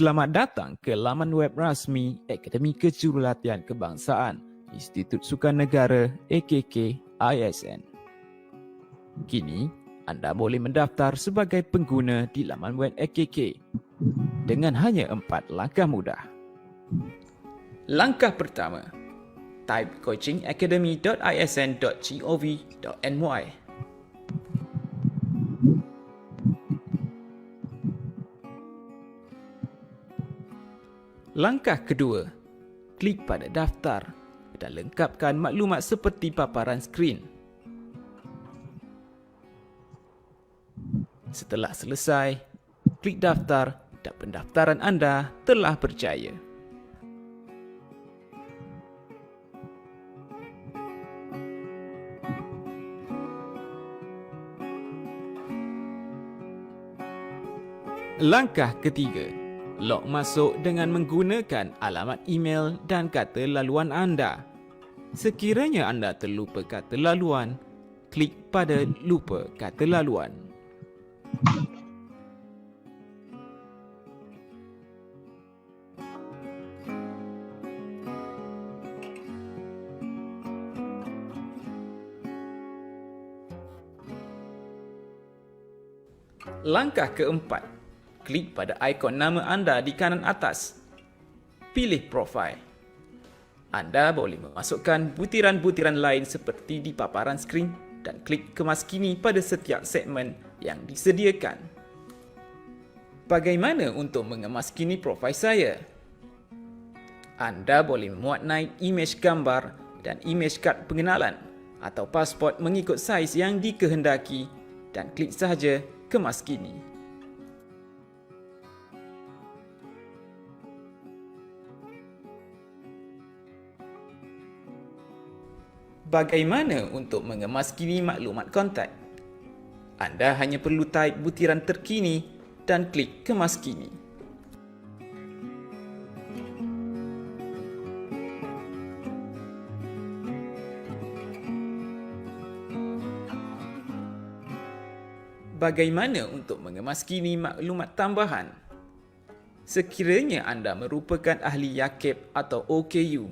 Selamat datang ke laman web rasmi Akademi Kejurulatihan Kebangsaan Institut Sukan Negara AKK.ISN. Kini, anda boleh mendaftar sebagai pengguna di laman web AKK dengan hanya 4 langkah mudah. Langkah pertama, type coachingacademy.isn.gov.my. Langkah kedua, klik pada daftar dan lengkapkan maklumat seperti paparan skrin. Setelah selesai, klik daftar dan pendaftaran anda telah berjaya. Langkah ketiga, log masuk dengan menggunakan alamat email dan kata laluan anda. Sekiranya anda terlupa kata laluan, klik pada lupa kata laluan. Langkah keempat, klik pada ikon nama anda di kanan atas. Pilih profil. Anda boleh memasukkan butiran-butiran lain seperti di paparan skrin dan klik kemaskini pada setiap segmen yang disediakan. Bagaimana untuk mengemaskini profil saya? Anda boleh memuat naik imej gambar dan imej kad pengenalan atau pasport mengikut saiz yang dikehendaki dan klik sahaja kemaskini. Bagaimana untuk mengemaskini maklumat kontak? Anda hanya perlu type butiran terkini dan klik kemaskini. Bagaimana untuk mengemaskini maklumat tambahan? Sekiranya anda merupakan ahli YAKEP atau OKU,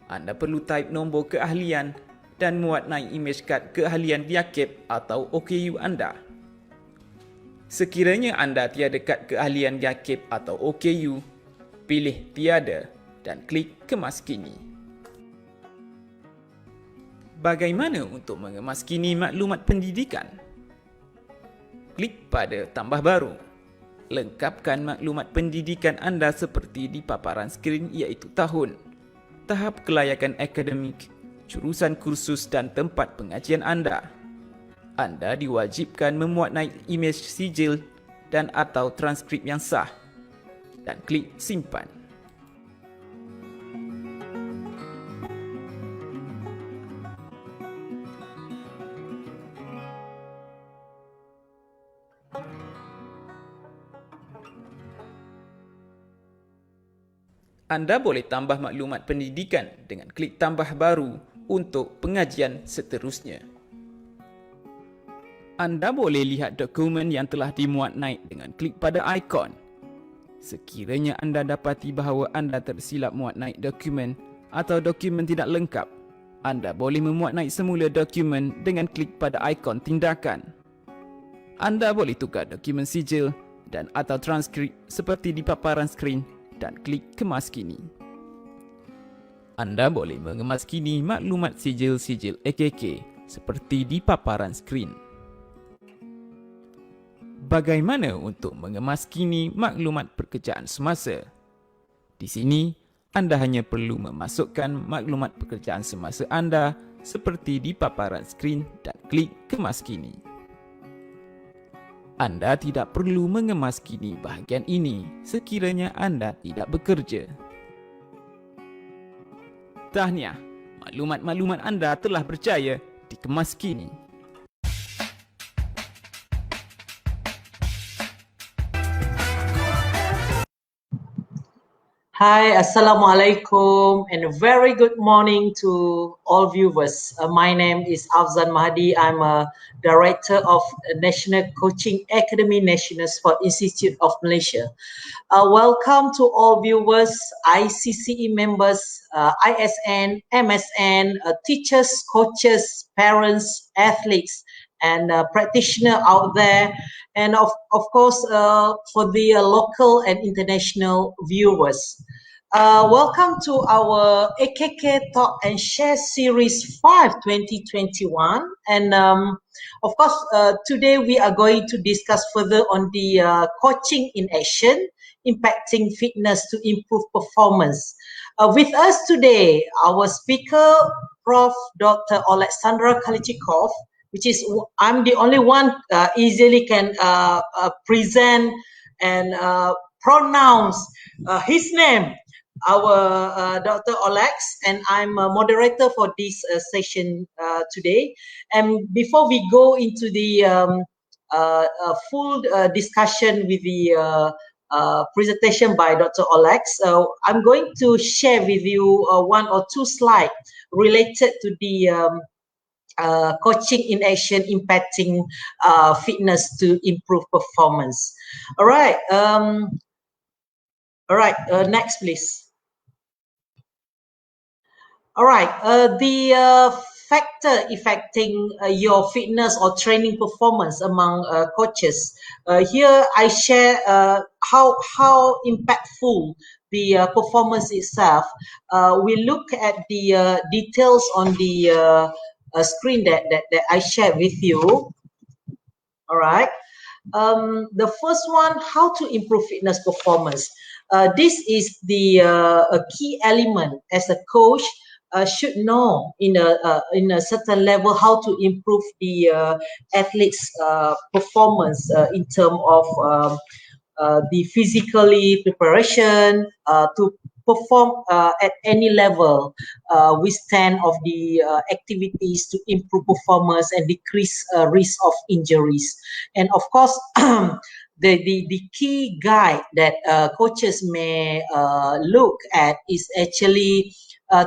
anda perlu type nombor keahlian dan muat naik imej kad keahlian YAKEP atau OKU anda. Sekiranya anda tiada kad keahlian YAKEP atau OKU, pilih tiada dan klik kemaskini. Bagaimana untuk mengemaskini maklumat pendidikan? Klik pada tambah baru. Lengkapkan maklumat pendidikan anda seperti di paparan skrin iaitu tahun, tahap kelayakan akademik, jurusan kursus dan tempat pengajian anda. Anda diwajibkan memuat naik imej sijil dan atau transkrip yang sah dan klik simpan. Anda boleh tambah maklumat pendidikan dengan klik tambah baru untuk pengajian seterusnya. Anda boleh lihat dokumen yang telah dimuat naik dengan klik pada ikon. Sekiranya anda dapati bahawa anda tersilap muat naik dokumen atau dokumen tidak lengkap, anda boleh memuat naik semula dokumen dengan klik pada ikon tindakan. Anda boleh tukar dokumen sijil dan atau transkrip seperti di paparan skrin dan klik kemaskini. Anda boleh mengemaskini maklumat sijil-sijil AKK seperti di paparan skrin. Bagaimana untuk mengemaskini maklumat pekerjaan semasa? Di sini, anda hanya perlu memasukkan maklumat pekerjaan semasa anda seperti di paparan skrin dan klik kemaskini. Anda tidak perlu mengemaskini bahagian ini sekiranya anda tidak bekerja. Tahniah, maklumat-maklumat anda telah berjaya dikemaskini. Hi, Assalamualaikum, and a very good morning to all viewers. My name is Afzan Mahdi. I'm a director of National Coaching Academy National Sport Institute of Malaysia. Welcome to all viewers, ICCE members, ISN, MSN, teachers, coaches, parents, athletes, and practitioners out there, and of course for the local and international viewers. Welcome to our AKK Talk and Share Series 5 2021. And of course, today we are going to discuss further on the coaching in action, impacting fitness to improve performance. With us today, our speaker, Prof. Dr. Alexandra Kalichikov, which is I'm the only one easily can present and pronounce his name, our Dr. Alex, and I'm a moderator for this session today. And before we go into the full discussion with the presentation by Dr. Alex, I'm going to share with you one or two slides related to the coaching in action impacting fitness to improve performance. All right. Next, please. All right. The factor affecting your fitness or training performance among coaches. Here, I share how impactful the performance itself. We look at the details on the screen that I shared with you. All right. The first one, how to improve fitness performance. This is the a key element as a coach should know in a certain level how to improve the athlete's performance in terms of the physically preparation to perform at any level, withstand of the activities to improve performance and decrease risk of injuries. And of course, the key guide that coaches may look at is actually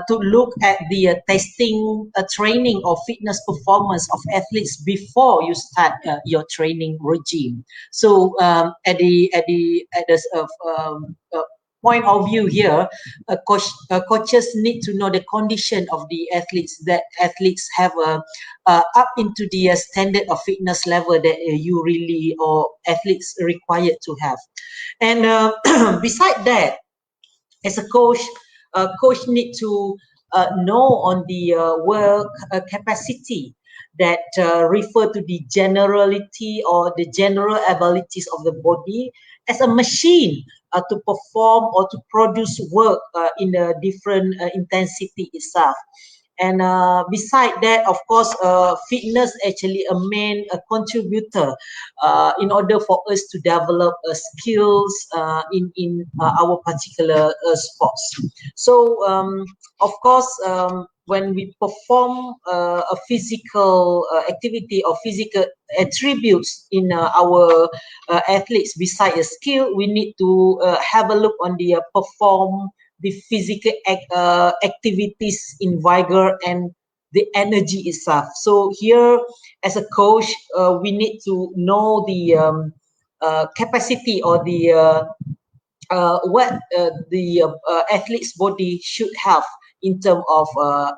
to look at the testing training or fitness performance of athletes before you start your training regime. So at the point of view here, coaches need to know the condition of the athletes, that athletes have up into the standard of fitness level that you really or athletes required to have. And beside that, as a coach, coach need to know on the work capacity that refer to the generality or the general abilities of the body as a machine to perform or to produce work in a different intensity itself. And beside that, of course, fitness actually a main contributor in order for us to develop skills in our particular sports. So, of course, when we perform a physical activity or physical attributes in our athletes, beside a skill, we need to have a look on the perform the physical activities in vigor and the energy itself. So here, as a coach, we need to know the capacity or the what the athlete's body should have in terms of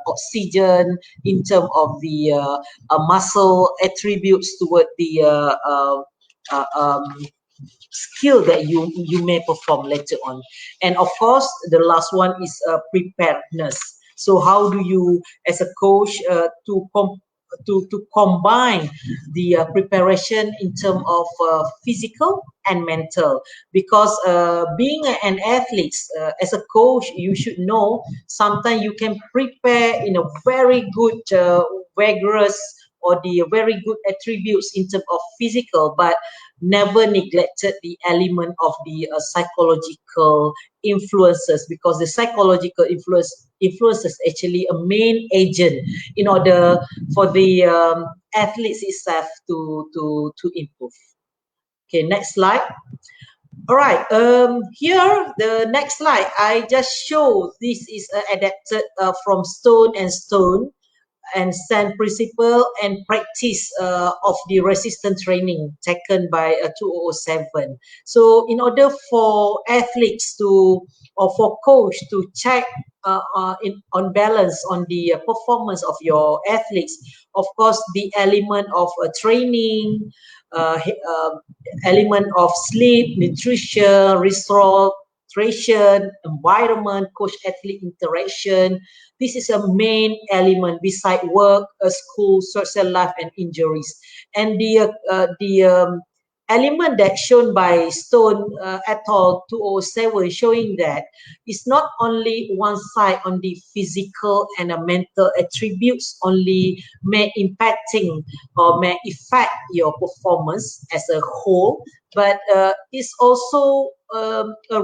oxygen, in terms of the muscle attributes toward the skill that you may perform later on. And of course, the last one is preparedness. So how do you, as a coach, to combine the preparation in terms of physical and mental? Because being an athlete, as a coach, you should know sometimes you can prepare in a very good, vigorous, or the very good attributes in terms of physical, but never neglected the element of the psychological influences, because the psychological influences actually a main agent in order for the athletes itself to improve. Okay, next slide. All right. Here the next slide. I just show this is adapted from stone and stone and sand principle and practice of the resistance training taken by 2007. So in order for athletes to or for coach to check on balance on the performance of your athletes, of course the element of training, uh, uh, element of sleep, nutrition, restoration, environment, coach athlete interaction. This is a main element beside work, school, social life, and injuries. And the element that shown by Stone et al. 2007 showing that it's not only one side on the physical and mental attributes only may impacting or may affect your performance as a whole, but it's also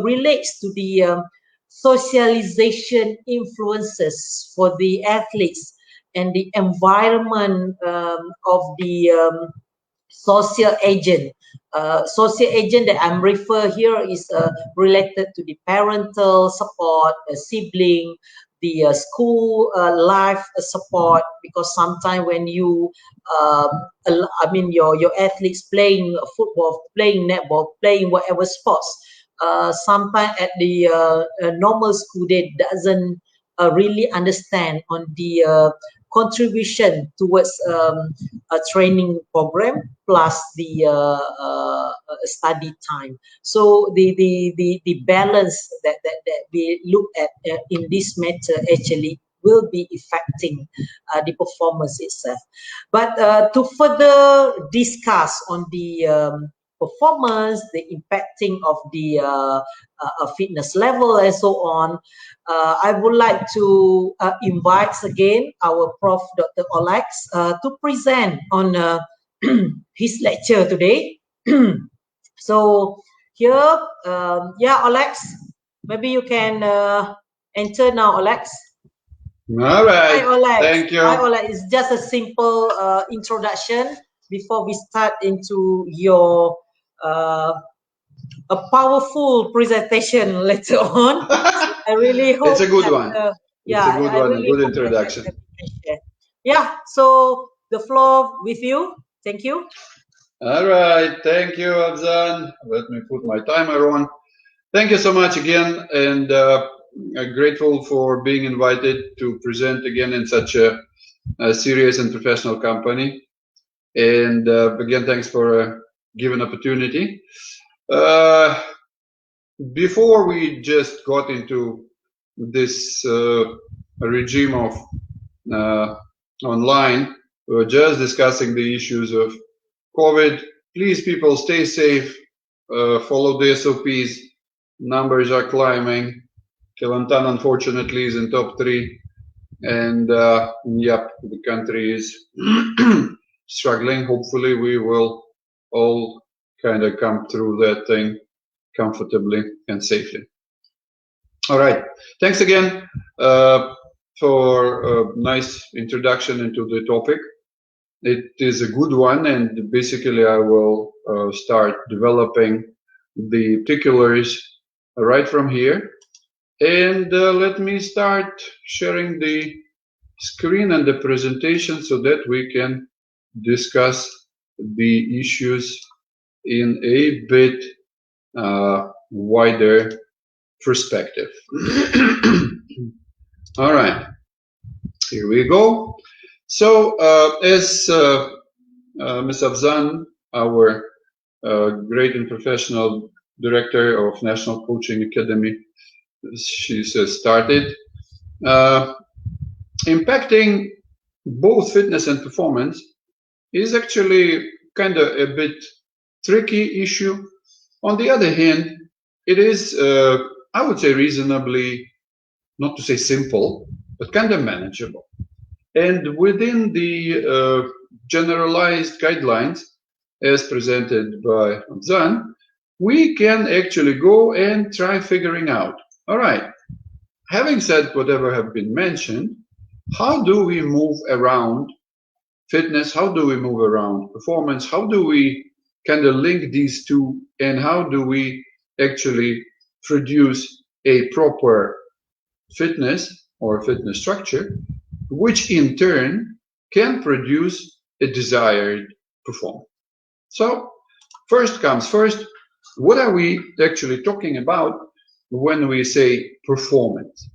relates to the socialization influences for the athletes and the environment of the social agent. Social agent that I'm refer here is related to the parental support, sibling, the school life support. Because sometimes when you, I mean, your athletes playing football, playing netball, playing whatever sports, sometimes at the normal school they doesn't really understand on the contribution towards a training program plus the study time. So the balance that we look at in this matter actually will be affecting the performance itself. But to further discuss on the performance, the impacting of the fitness level and so on, I would like to invite again our Prof. Dr. Olex to present on his lecture today. So here, yeah, Olex, maybe you can enter now, Olex. All right. Hi, Olex. Thank you. Hi, Olex. It's just a simple introduction before we start into your a powerful presentation later on. I really hope It's a good that, one. yeah, It's a good I one, a really good hope that introduction. you can share. Yeah, so the floor with you. Thank you. All right. Thank you, Abzan. Let me put my timer on. Thank you so much again, and grateful for being invited to present again in such a serious and professional company. And again, thanks for a given opportunity. Before we just got into this regime of online, we were just discussing the issues of COVID. Please, people, stay safe, follow the SOPs. Numbers are climbing. Kelantan, unfortunately, is in top 3. And yep, the country is struggling. Hopefully, we will all kind of come through that thing comfortably and safely. All right. Thanks again for a nice introduction into the topic. It is a good one, and basically I will start developing the particulars right from here. And let me start sharing the screen and the presentation so that we can discuss the issues in a bit wider perspective. All right, here we go. So as Ms. Afzan, our great and professional director of National Coaching Academy, she says started, impacting both fitness and performance is actually kind of a bit tricky issue. On the other hand, it is, I would say, reasonably, not to say simple, but kind of manageable. And within the generalized guidelines, as presented by Zan, we can actually go and try figuring out, all right, having said whatever have been mentioned, how do we move around fitness? How do we move around performance? How do we kind of link these two? And how do we actually produce a proper fitness or fitness structure, which in turn can produce a desired performance. So first comes first, what are we actually talking about when we say performance?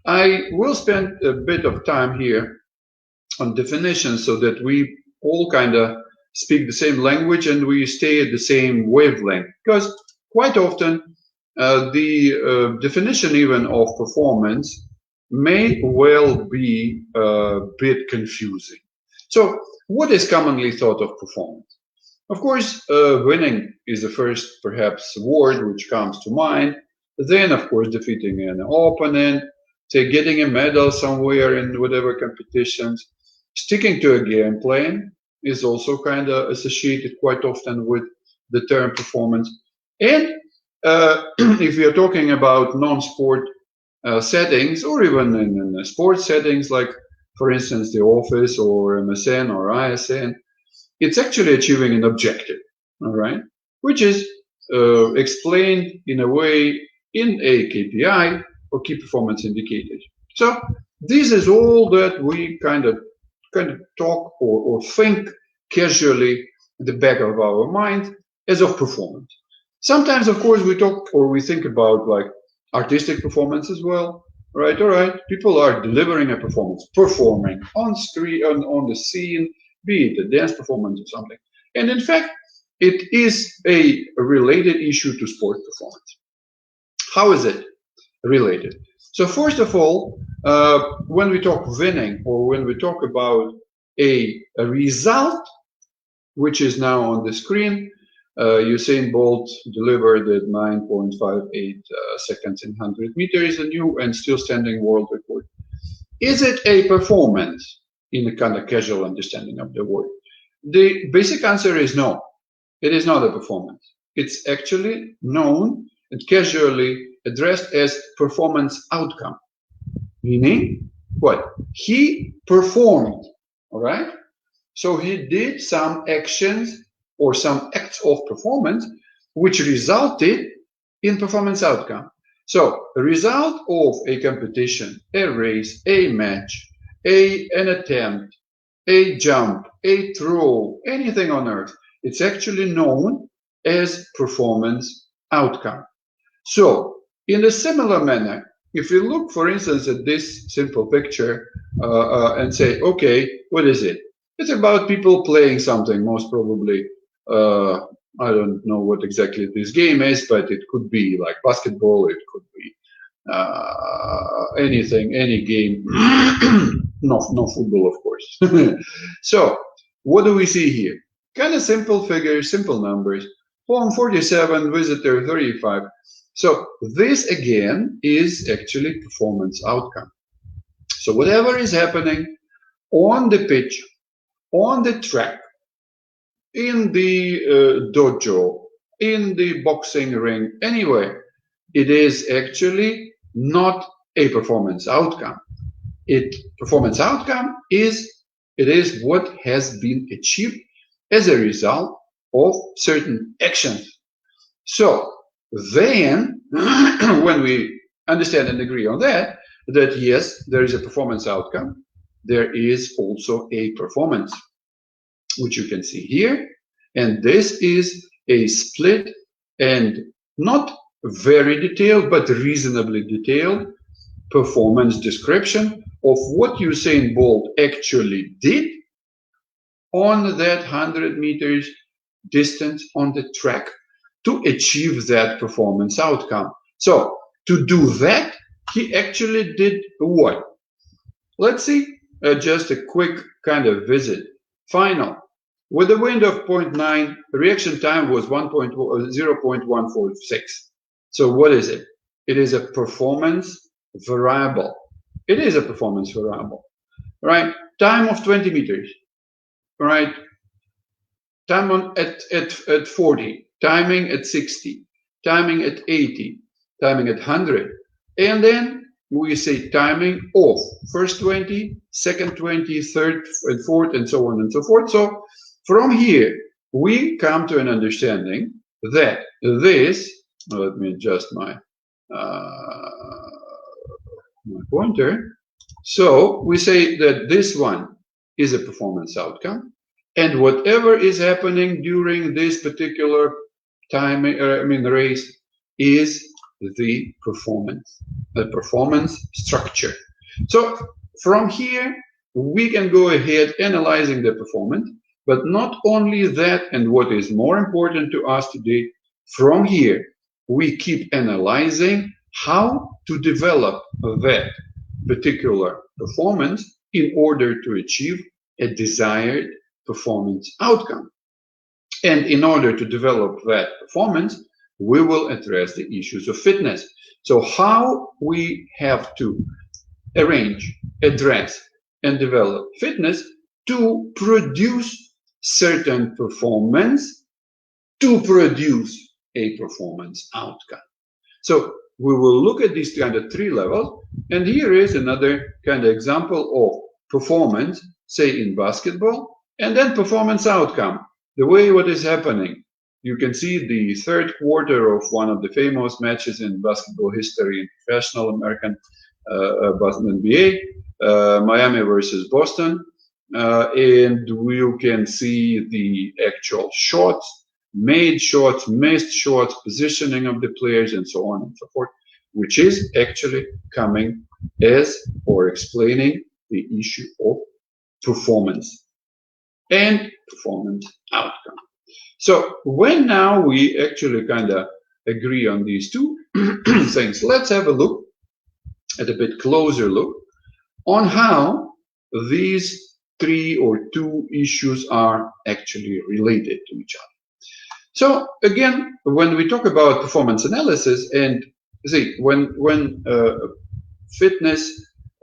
I will spend a bit of time here on definitions so that we all kind of speak the same language and we stay at the same wavelength, because quite often the definition even of performance may well be a bit confusing. So what is commonly thought of performance? Of course, winning is the first perhaps word which comes to mind. Then, of course, defeating an opponent, say getting a medal somewhere in whatever competitions. Sticking to a game plan is also kind of associated quite often with the term performance. And if we are talking about non-sport settings, or even in sports settings, like for instance the office or MSN or ISN, it's actually achieving an objective, all right, which is explained in a way in a KPI or key performance indicators. So this is all that we kind of talk or think casually in the back of our mind as of performance. Sometimes, of course, we talk or we think about like artistic performance as well, right? All right, people are delivering a performance, performing on screen, on the scene, be it a dance performance or something. And in fact, it is a related issue to sport performance. How is it related? So first of all, when we talk winning or when we talk about a result, which is now on the screen, Usain Bolt delivered at 9.58 seconds in 100 meters, a new and still standing world record. Is it a performance in the kind of casual understanding of the word? The basic answer is no. It is not a performance. It's actually known and casually addressed as performance outcome. Meaning, what? He performed, all right? So he did some actions or some acts of performance which resulted in performance outcome. So the result of a competition, a race, a match, an attempt, a jump, a throw, anything on earth, it's actually known as performance outcome. So in a similar manner, if you look, for instance, at this simple picture and say, okay, what is it? It's about people playing something, most probably. I don't know what exactly this game is, but it could be like basketball, it could be anything, any game. No football, of course. So what do we see here? Kind of simple figures, simple numbers. Home 47, visitor 35. So this again is actually performance outcome. So whatever is happening on the pitch, on the track, in the dojo, in the boxing ring, anywhere, it is actually not a performance outcome. Performance outcome is what has been achieved as a result of certain actions. So then, when we understand and agree on that yes, there is a performance outcome, there is also a performance, which you can see here. And this is a split and not very detailed, but reasonably detailed performance description of what Usain Bolt actually did on that 100 meters distance on the track to achieve that performance outcome. So to do that, he actually did what? Let's see, just a quick kind of visit. Final. With a wind of 0.9, the reaction time was 0.146. So what is it? It is a performance variable. It is a performance variable, right? Time of 20 meters, right? Time at 40, timing at 60, timing at 80, timing at 100. And then we say timing of first 20, second 20, third and fourth, and so on and so forth. So from here, we come to an understanding that this let me adjust my pointer. So we say that this one is a performance outcome, and whatever is happening during this particular time, race, is the performance structure. So from here we can go ahead analyzing the performance, but not only that, and what is more important to us today, from here we keep analyzing how to develop that particular performance in order to achieve a desired performance outcome. And in order to develop that performance, we will address the issues of fitness. So how we have to arrange, address, and develop fitness to produce certain performance, to produce a performance outcome. So we will look at these kind of three levels, and here is another kind of example of performance, say in basketball, and then performance outcome. The way what is happening, you can see the third quarter of one of the famous matches in basketball history in professional American NBA, Miami versus Boston, and you can see the actual shots, made shots, missed shots, positioning of the players, and so on and so forth, which is actually coming as or explaining the issue of performance and performance outcome. So when now we actually kind of agree on these two things, let's have a look at a bit closer look on how these three or two issues are actually related to each other. So again, when we talk about performance analysis, and see when fitness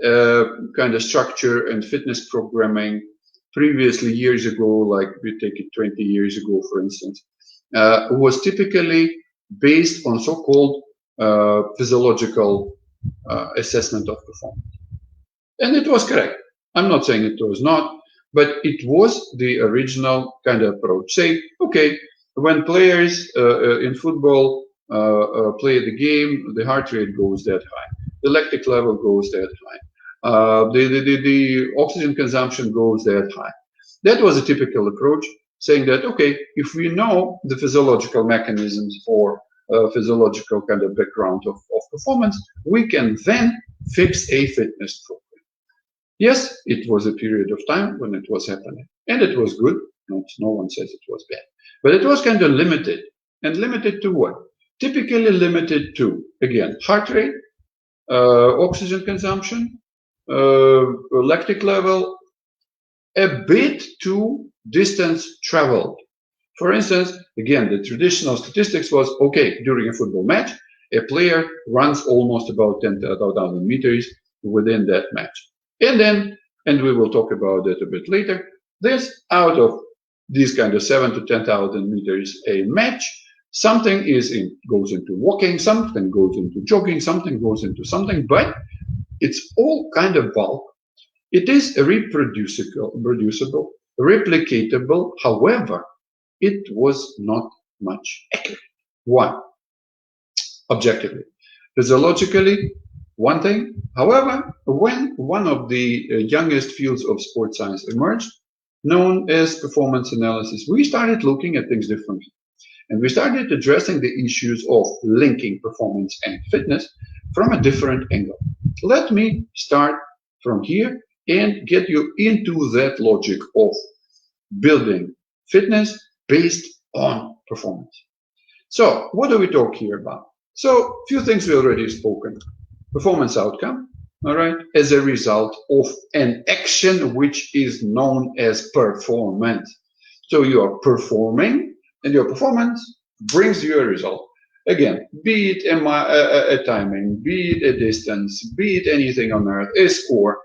kind of structure and fitness programming previously years ago, like we take it 20 years ago, for instance, was typically based on so-called physiological assessment of performance. And it was correct. I'm not saying it was not, but it was the original kind of approach. Say, okay, when players in football play the game, the heart rate goes that high, the lactic level goes that high, the oxygen consumption goes that high. That was a typical approach, saying that, okay, if we know the physiological mechanisms or physiological kind of background of performance, we can then fix a fitness program. Yes, it was a period of time when it was happening, and it was good. No one says it was bad, but it was kind of limited. And limited to what? Typically limited to, again, heart rate, oxygen consumption, lactic level, a bit to distance traveled. For instance, again, the traditional statistics was, okay, during a football match, a player runs almost about 10,000 meters within that match. And then, and we will talk about that a bit later, this out of these kind of 7,000 to 10,000 meters a match, something goes into walking, something goes into jogging, something goes into something, but it's all kind of bulk. It is reproducible, replicatable. However, it was not much accurate. Why? Objectively. Physiologically, one thing. However, when one of the youngest fields of sports science emerged, known as performance analysis, we started looking at things differently. And we started addressing the issues of linking performance and fitness from a different angle. Let me start from here and get you into that logic of building fitness based on performance. So what do we talk here about? So a few things we already spoken. Performance outcome, all right, as a result of an action which is known as performance. So you are performing, and your performance brings you a result. Again, be it a timing, be it a distance, be it anything on earth, a score,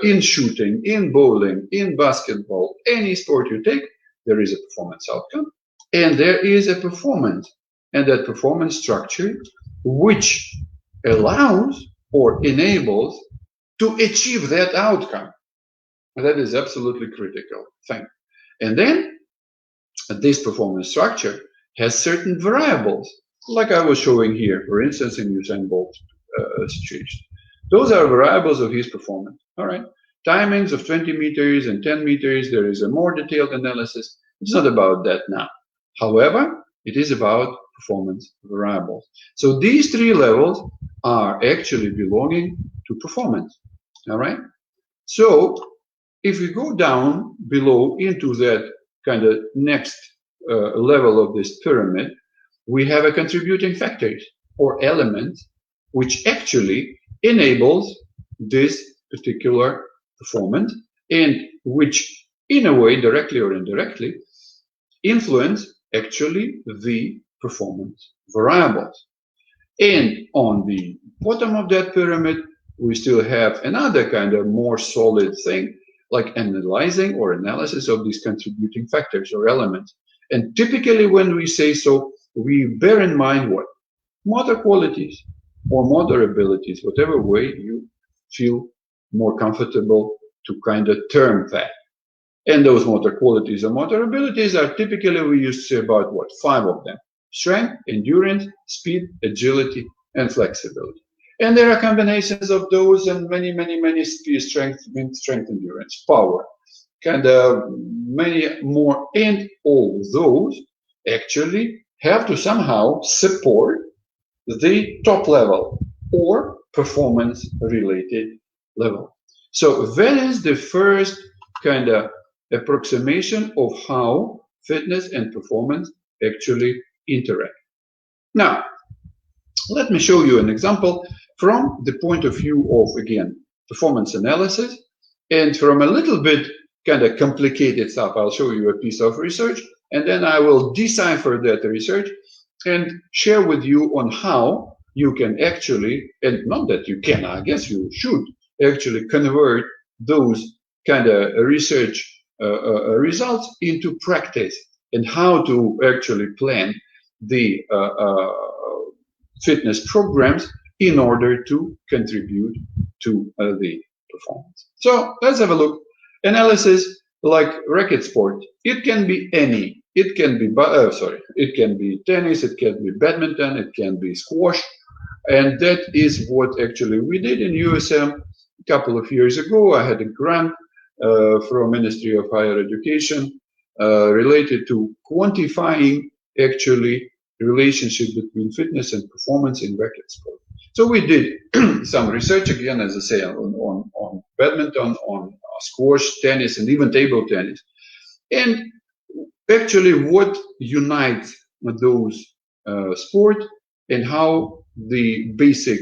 in shooting, in bowling, in basketball, any sport you take, there is a performance outcome, and there is a performance, and that performance structure which allows or enables to achieve that outcome. And that is absolutely critical thing. And then this performance structure has certain variables like I was showing here, for instance, in Usain Bolt situation. Those are variables of his performance. All right. Timings of 20 meters and 10 meters, there is a more detailed analysis. It's not about that now. However, it is about performance variables. So these three levels are actually belonging to performance. All right. So if we go down below into that kind of next level of this pyramid, we have a contributing factors or element which actually enables this particular performance and which in a way, directly or indirectly, influence actually the performance variables. And on the bottom of that pyramid, we still have another kind of more solid thing, like analyzing or analysis of these contributing factors or elements. And typically when we say so, we bear in mind what? Motor qualities or motor abilities, whatever way you feel more comfortable to kind of term that. And those motor qualities or motor abilities are typically, we used to say about what? 5 of them. Strength, endurance, speed, agility, and flexibility. And there are combinations of those and many speed, strength, endurance, power, kind of many more. And all those actually have to somehow support the top level or performance related level. So that is the first kind of approximation of how fitness and performance actually interact. Now, let me show you an example from the point of view of, again, performance analysis, and from a little bit kind of complicated stuff. I'll show you a piece of research, and then I will decipher that research and share with you on how you can actually, and not that you can, I guess you should actually convert those kind of research results into practice, and how to actually plan the fitness programs in order to contribute to the performance. So let's have a look. Analysis like racket sport. It can be any. It can be it can be tennis. It can be badminton. It can be squash, and that is what actually we did in USM a couple of years ago. I had a grant from Ministry of Higher Education related to quantifying actually relationship between fitness and performance in racket sport. So we did some research again, as I say, on badminton, on squash, tennis, and even table tennis. And actually what unites those sport and how the basic,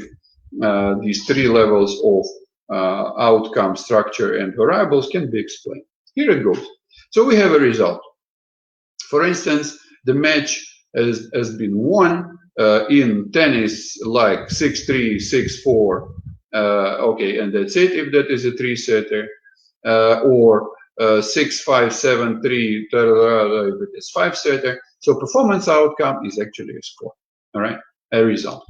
these three levels of outcome, structure, and variables can be explained. Here it goes. So we have a result. For instance, the match has been won in tennis like 6-3, 6-4, okay, and that's it if that is a three-setter, or 6-5, 7-3, if it is five-setter. So performance outcome is actually a score, all right, a result.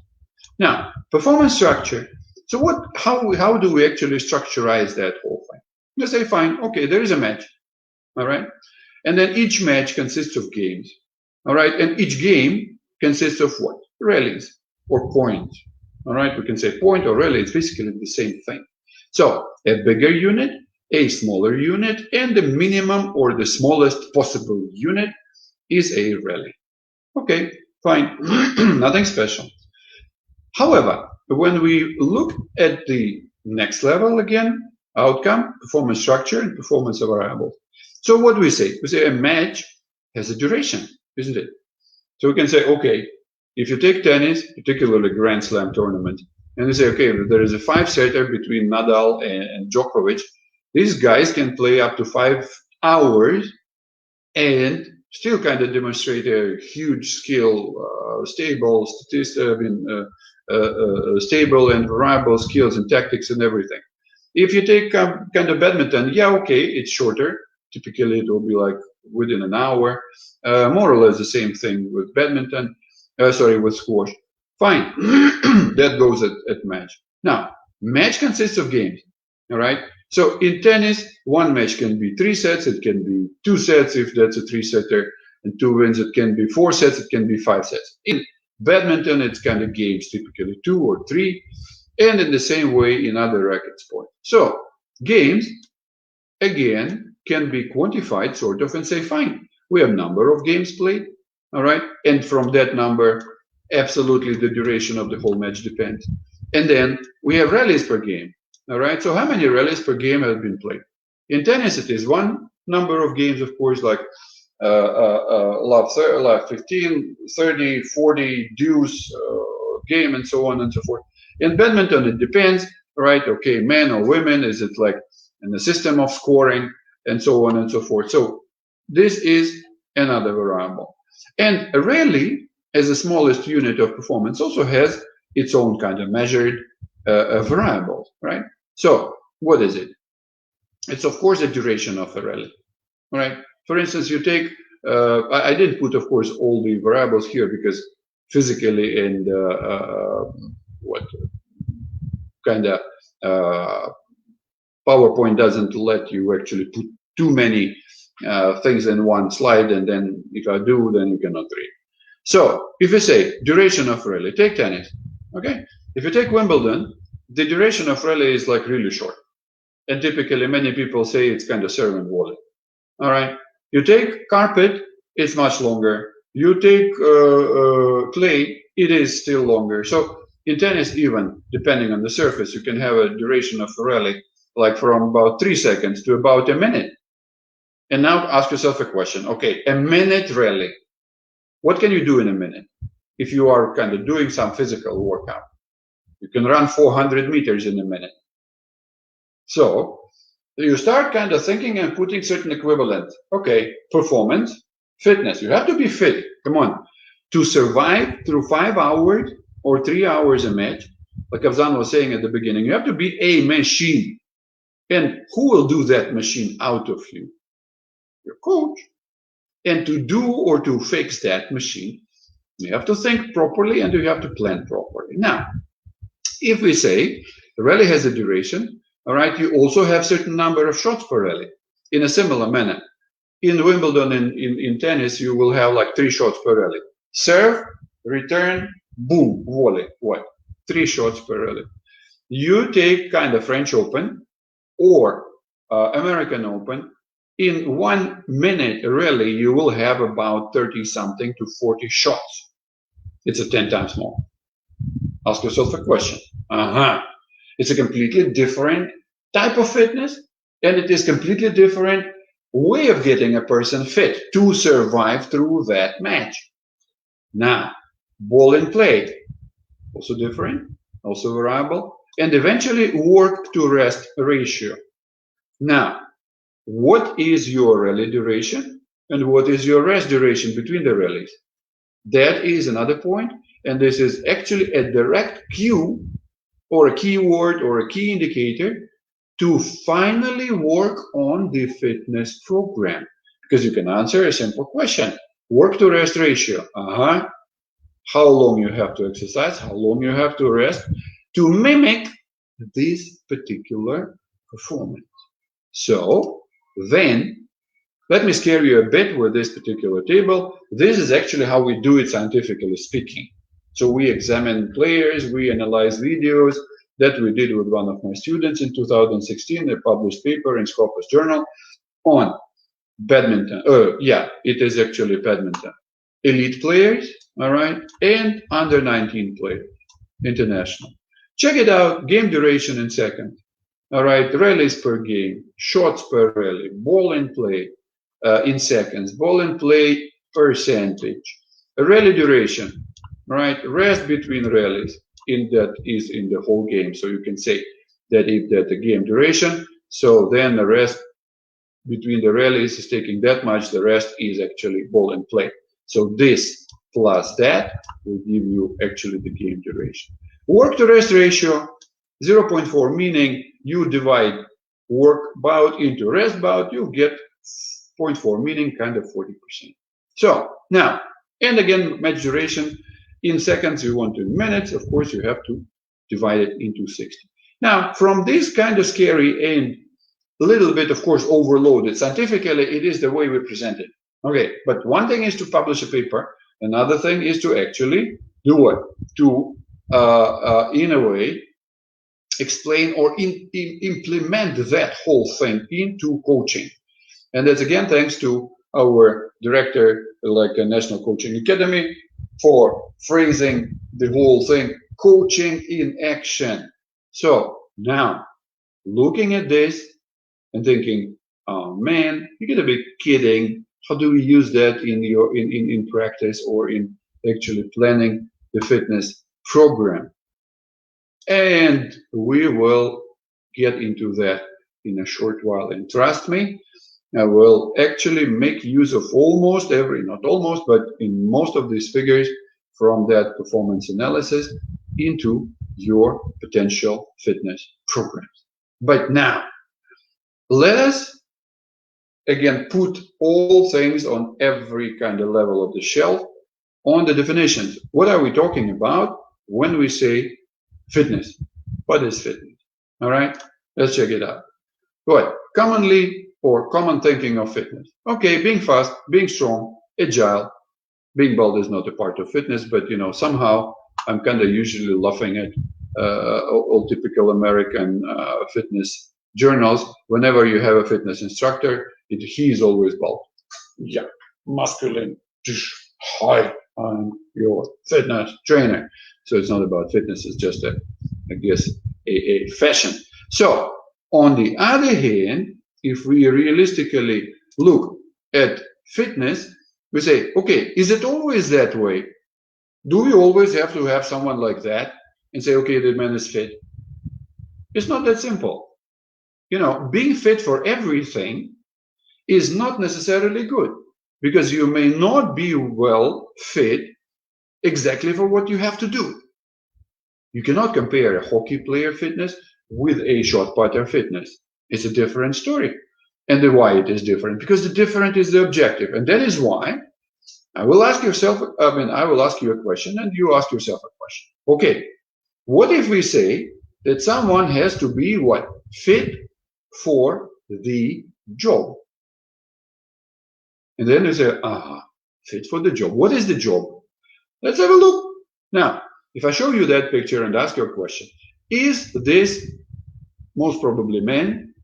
Now, performance structure. So how do we actually structurize that whole thing? You say, fine, okay, there is a match, all right, and then each match consists of games. All right, and each game consists of what? Rallies or points. All right, we can say point or rally, it's basically the same thing. So a bigger unit, a smaller unit, and the minimum or the smallest possible unit is a rally. Okay, fine, nothing special. However, when we look at the next level again, outcome, performance structure, and performance variable. So what do we say? We say a match has a duration, isn't it? So we can say, okay, if you take tennis, particularly Grand Slam tournament, and you say, okay, there is a five-setter between Nadal and Djokovic, these guys can play up to 5 hours and still kind of demonstrate a huge skill, stable and variable skills and tactics and everything. If you take kind of badminton, yeah, okay, it's shorter. Typically, it will be like within an hour. More or less the same thing with badminton. With squash. Fine, that goes at match. Now, match consists of games. All right. So in tennis, one match can be 3 sets. It can be 2 sets if that's a 3-setter, and 2 wins. It can be 4 sets. It can be 5 sets. In Badminton, it's kind of games, typically 2 or 3, and in the same way in other racket sports. So games, again, can be quantified sort of and say, fine, we have number of games played, all right? And from that number, absolutely the duration of the whole match depends. And then we have rallies per game, all right? So how many rallies per game have been played? In tennis, it is one number of games, of course, like love 15, 30, 40 deuce game, and so on and so forth. In badminton, it depends, right? Okay, men or women, is it like in the system of scoring, and so on and so forth. So this is another variable. And a rally, as the smallest unit of performance, also has its own kind of measured variables, right? So what is it? It's of course the duration of a rally, right? For instance, you take, I didn't put, of course, all the variables here because physically and PowerPoint doesn't let you actually put too many things in one slide, and then if I do, then you cannot read. So if you say duration of rally, take tennis, okay? If you take Wimbledon, the duration of rally is like really short. And typically many people say it's kind of serve and volley. All right. You take carpet, it's much longer. You take clay, it is still longer. So in tennis, even depending on the surface, you can have a duration of a rally like from about 3 seconds to about a minute. And now ask yourself a question. Okay, a minute rally. What can you do in a minute? If you are kind of doing some physical workout, you can run 400 meters in a minute. So you start kind of thinking and putting certain equivalent. Okay, performance, fitness. You have to be fit. Come on. To survive through 5 hours or 3 hours a match, like Avzan was saying at the beginning, you have to be a machine. And who will do that machine out of you? Your coach. And to do or to fix that machine, you have to think properly and you have to plan properly. Now, if we say the rally has a duration, all right, you also have certain number of shots per rally in a similar manner. In Wimbledon, in tennis, you will have like 3 shots per rally. Serve, return, boom, volley. What? 3 shots per rally. You take kind of French Open or American Open, in 1 minute rally, you will have about 30 something to 40 shots. It's a 10 times more. Ask yourself a question. It's a completely different type of fitness, and it is completely different way of getting a person fit to survive through that match. Now, ball and play, also different, also variable, and eventually work to rest ratio. Now, what is your rally duration and what is your rest duration between the rallies? That is another point, and this is actually a direct cue or a keyword or a key indicator to finally work on the fitness program, because you can answer a simple question. Work to rest ratio. How long you have to exercise, how long you have to rest to mimic this particular performance. So then, let me scare you a bit with this particular table. This is actually how we do it scientifically speaking. So we examine players, we analyze videos that we did with one of my students in 2016, a published paper in Scopus Journal on badminton. It is actually badminton. Elite players, all right, and under 19 players, international. Check it out, game duration in seconds. All right, rallies per game, shots per rally, ball in play in seconds, ball in play percentage, rally duration, right? Rest between rallies, that is in the whole game. So you can say that if that the game duration, so then the rest between the rallies is taking that much, the rest is actually ball in play. So this plus that will give you actually the game duration. Work to rest ratio, 0.4, meaning you divide work bout into rest bout, you get 0.4, meaning kind of 40%. So now, and again, match duration in seconds, you want to in minutes, of course, you have to divide it into 60. Now, from this kind of scary and a little bit, of course, overloaded, scientifically, it is the way we present it. Okay, but one thing is to publish a paper, another thing is to actually do what? To, in a way, explain or implement that whole thing into coaching. And that's again thanks to our director, like a National Coaching Academy, for phrasing the whole thing, coaching in action. So now, looking at this and thinking, oh man, you gotta be kidding. How do we use that in practice or in actually planning the fitness program? And we will get into that in a short while. And trust me, I will actually make use of almost every, not almost, but in most of these figures from that performance analysis into your potential fitness programs. But now, let us again put all things on every kind of level of the shelf on the definitions. What are we talking about when we say fitness? What is fitness? All right, let's check it out. What commonly or common thinking of fitness? Okay, being fast, being strong, agile. Being bald is not a part of fitness, but you know, somehow I'm kind of usually laughing at all typical American fitness journals. Whenever you have a fitness instructor, he's always bald. Yeah, masculine. Hi, I'm your fitness trainer. So it's not about fitness, it's just I guess a fashion. So on the other hand, if we realistically look at fitness, we say, okay, is it always that way? Do we always have to have someone like that and say, okay, the man is fit? It's not that simple. You know, being fit for everything is not necessarily good, because you may not be well fit exactly for what you have to do. You cannot compare a hockey player fitness with a shot putter fitness. It's a different story. And the why it is different, because the different is the objective. And that is why I will ask yourself, I will ask you a question and you ask yourself a question. Okay, what if we say that someone has to be what? Fit for the job. And then you say, fit for the job. What is the job? Let's have a look. Now, if I show you that picture and ask you a question, is this most probably man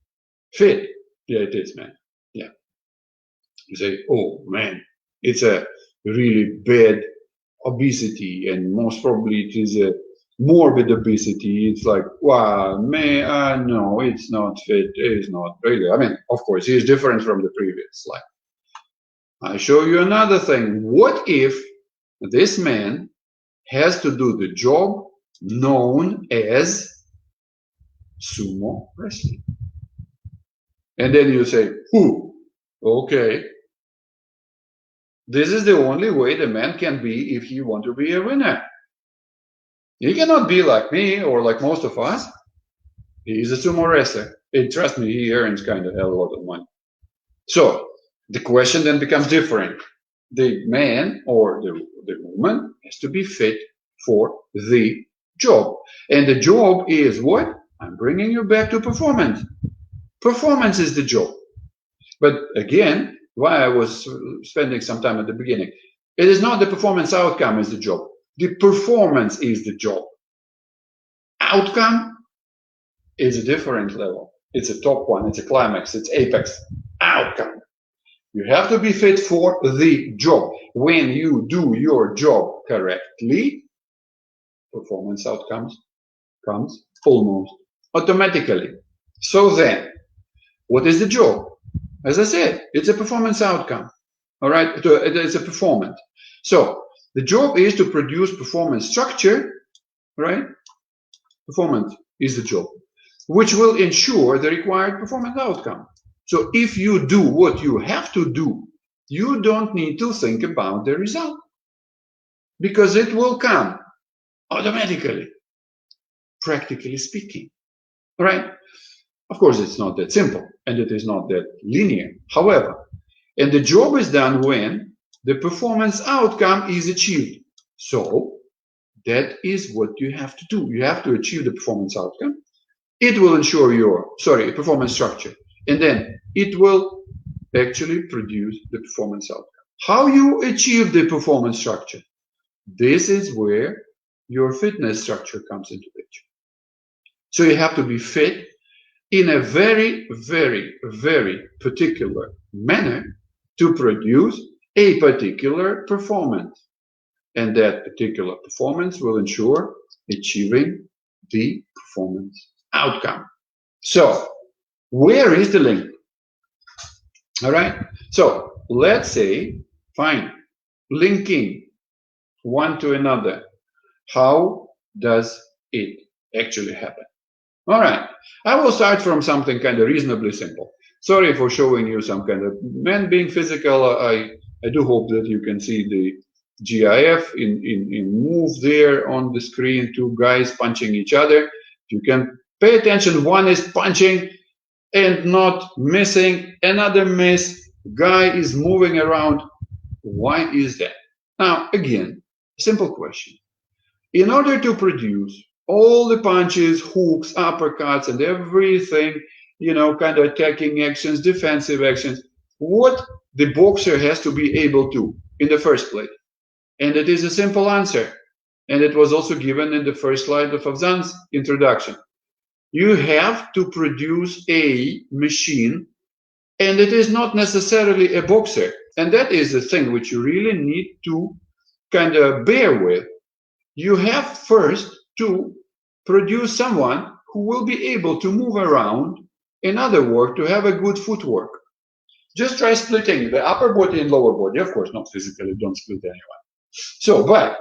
fit? Yeah, it is, man. Yeah. You say, oh, man, it's a really bad obesity, and most probably it is a morbid obesity. It's like, wow, man, no, it's not fit. It's not really. I mean, of course, he is different from the previous slide. I show you another thing. What if this man has to do the job known as sumo wrestling? And then you say, who? Okay. This is the only way the man can be if he wants to be a winner. He cannot be like me or like most of us. He's a sumo wrestler. And trust me, he earns kind of a lot of money. So the question then becomes different. The man or the woman has to be fit for the job. And the job is what? I'm bringing you back to performance. Performance is the job. But again, why I was spending some time at the beginning, it is not the performance outcome is the job. The performance is the job. Outcome is a different level. It's a top one. It's a climax. It's apex. Outcome. You have to be fit for the job. When you do your job correctly, performance outcomes comes almost automatically. So then, what is the job? As I said, it's a performance outcome. All right, it's a performance. So the job is to produce performance structure, right? Performance is the job, which will ensure the required performance outcome. So if you do what you have to do, you don't need to think about the result, because it will come automatically, practically speaking. All right? Of course, it's not that simple and it is not that linear. However, and the job is done when the performance outcome is achieved. So that is what you have to do. You have to achieve the performance outcome. It will ensure your, performance structure. And then it will actually produce the performance outcome. How you achieve the performance structure? This is where your fitness structure comes into picture. So you have to be fit in a very, very, very particular manner to produce a particular performance. And that particular performance will ensure achieving the performance outcome. So, where is the link? All right. So, let's say, fine, linking one to another. How does it actually happen? All right. I will start from something kind of reasonably simple. Sorry for showing you some kind of man being physical. I do hope that you can see the GIF in move there on the screen, two guys punching each other. You can pay attention, one is punching and not missing, another miss, guy is moving around. Why is that? Now, again, simple question. In order to produce all the punches, hooks, uppercuts, and everything, kind of attacking actions, defensive actions, what the boxer has to be able to in the first place? And it is a simple answer. And it was also given in the first slide of Afzan's introduction. You have to produce a machine, and it is not necessarily a boxer. And that is the thing which you really need to kind of bear with. You have first to produce someone who will be able to move around. In other words, to have a good footwork. Just try splitting the upper body and lower body. Of course, not physically, don't split anyone. So, but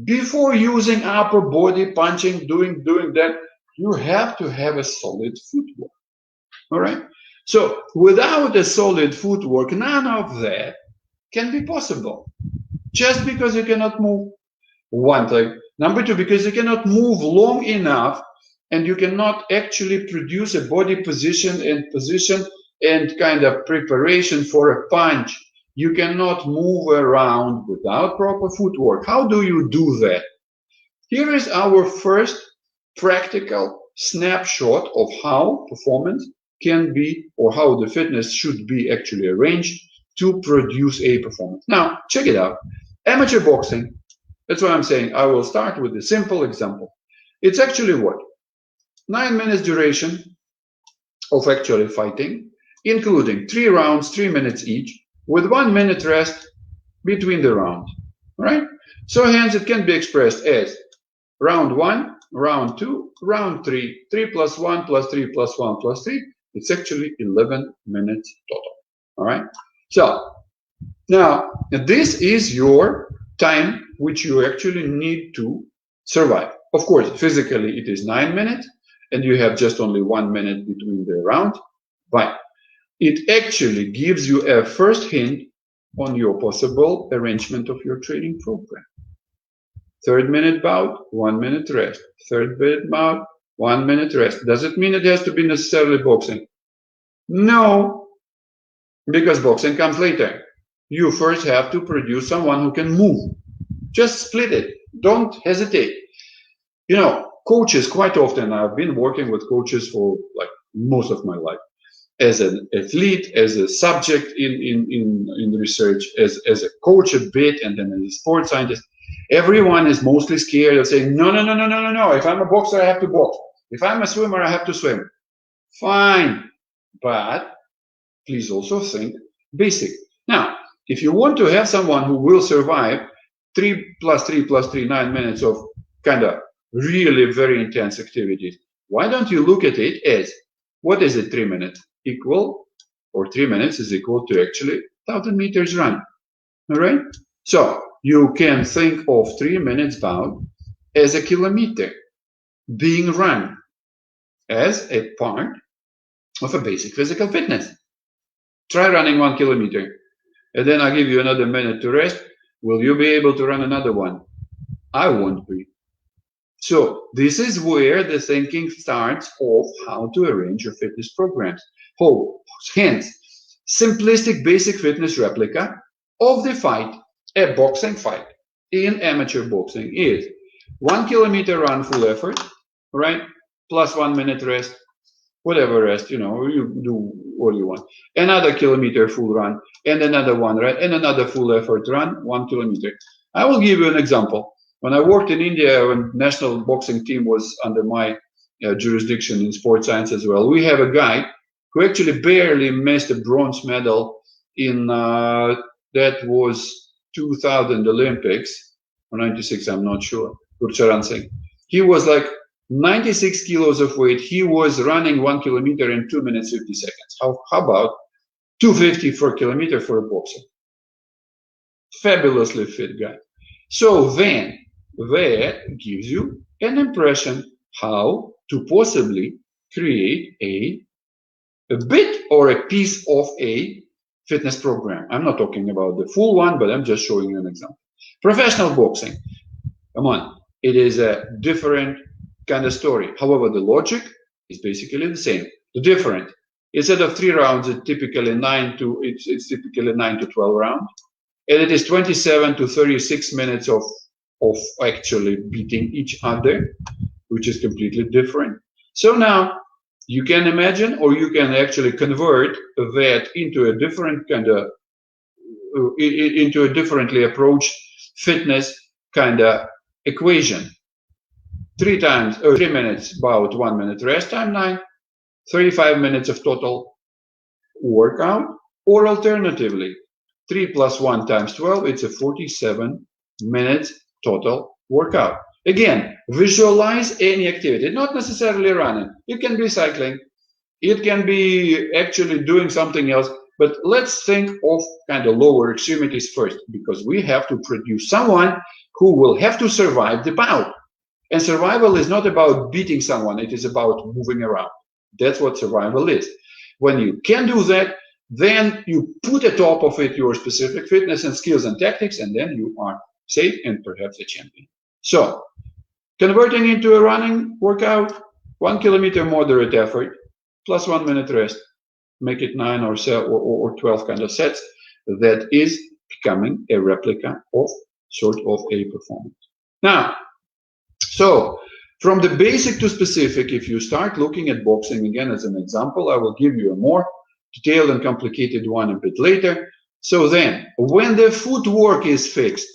before using upper body punching, doing that, you have to have a solid footwork. All right? So, without a solid footwork, none of that can be possible. Just because you cannot move. One thing. Number two, because you cannot move long enough and you cannot actually produce a body position and kind of preparation for a punch. You cannot move around without proper footwork. How do you do that? Here is our first practical snapshot of how performance can be, or how the fitness should be actually arranged to produce a performance. Now, check it out. Amateur boxing, that's why I'm saying I will start with a simple example. It's actually what? 9 minutes duration of actually fighting, including 3 rounds, 3 minutes each, with 1 minute rest between the rounds, right? So hence it can be expressed as round 1, round 2, round 3, 3 plus 1 plus 3 plus 1 plus 3. It's actually 11 minutes total, all right? So now this is your time which you actually need to survive. Of course, physically it is 9 minutes and you have just only 1 minute between the rounds, but it actually gives you a first hint on your possible arrangement of your training program. 3rd minute bout, 1 minute rest. 3rd minute bout, 1 minute rest. Does it mean it has to be necessarily boxing? No, because boxing comes later. You first have to produce someone who can move. Just split it. Don't hesitate. Coaches, quite often, I've been working with coaches for like most of my life. As an athlete, as a subject in research, as a coach a bit, and then as a sports scientist, everyone is mostly scared of saying, no. If I'm a boxer, I have to box. If I'm a swimmer, I have to swim. Fine. But please also think basic. Now, if you want to have someone who will survive 3 plus 3 plus 3, 9 minutes of kind of really very intense activities, why don't you look at it as, what is it, 3 minutes? Equal, or 3 minutes is equal to actually 1,000 meters run. All right? So you can think of 3 minutes bout as a kilometer being run as a part of a basic physical fitness. Try running 1 kilometer, and then I'll give you another minute to rest. Will you be able to run another one? I won't be. So this is where the thinking starts of how to arrange your fitness programs. Hence, simplistic basic fitness replica of the fight, a boxing fight in amateur boxing is 1 kilometer run full effort, right? Plus 1 minute rest, whatever rest, you do what you want. Another kilometer full run, and another one, right? And another full effort run, 1 kilometer. I will give you an example. When I worked in India, when national boxing team was under my jurisdiction in sports science as well, we have a guy who actually barely missed a bronze medal in that was 2000 Olympics or 96, I'm not sure. Gurcharan Singh. He was like 96 kilos of weight. He was running 1 kilometer in 2 minutes 50 seconds. How about 250 per kilometer for a boxer? Fabulously fit guy. So then that gives you an impression how to possibly create a bit or a piece of a fitness program. I'm not talking about the full one, but I'm just showing you an example. Professional boxing, come on, it is a different kind of story. However, the logic is basically the same. The different, instead of 3 rounds, it's typically 9 to 12 rounds, and it is 27 to 36 minutes of actually beating each other, which is completely different. So now you can imagine, or you can actually convert that into a different kind of, into a differently approached fitness kind of equation. 3 minutes, about 1 minute rest time, 35 minutes of total workout, or alternatively, 3 plus 1 times 12, it's a 47 minutes total workout. Again, visualize any activity, not necessarily running. It can be cycling. It can be actually doing something else. But let's think of kind of lower extremities first, because we have to produce someone who will have to survive the bout. And survival is not about beating someone. It is about moving around. That's what survival is. When you can do that, then you put atop of it your specific fitness and skills and tactics, and then you are safe and perhaps a champion. So, converting into a running workout, 1 kilometer moderate effort, plus 1 minute rest, make it 9 or 12 kind of sets. That is becoming a replica of sort of a performance. Now, so from the basic to specific, if you start looking at boxing again as an example, I will give you a more detailed and complicated one a bit later. So then, when the footwork is fixed,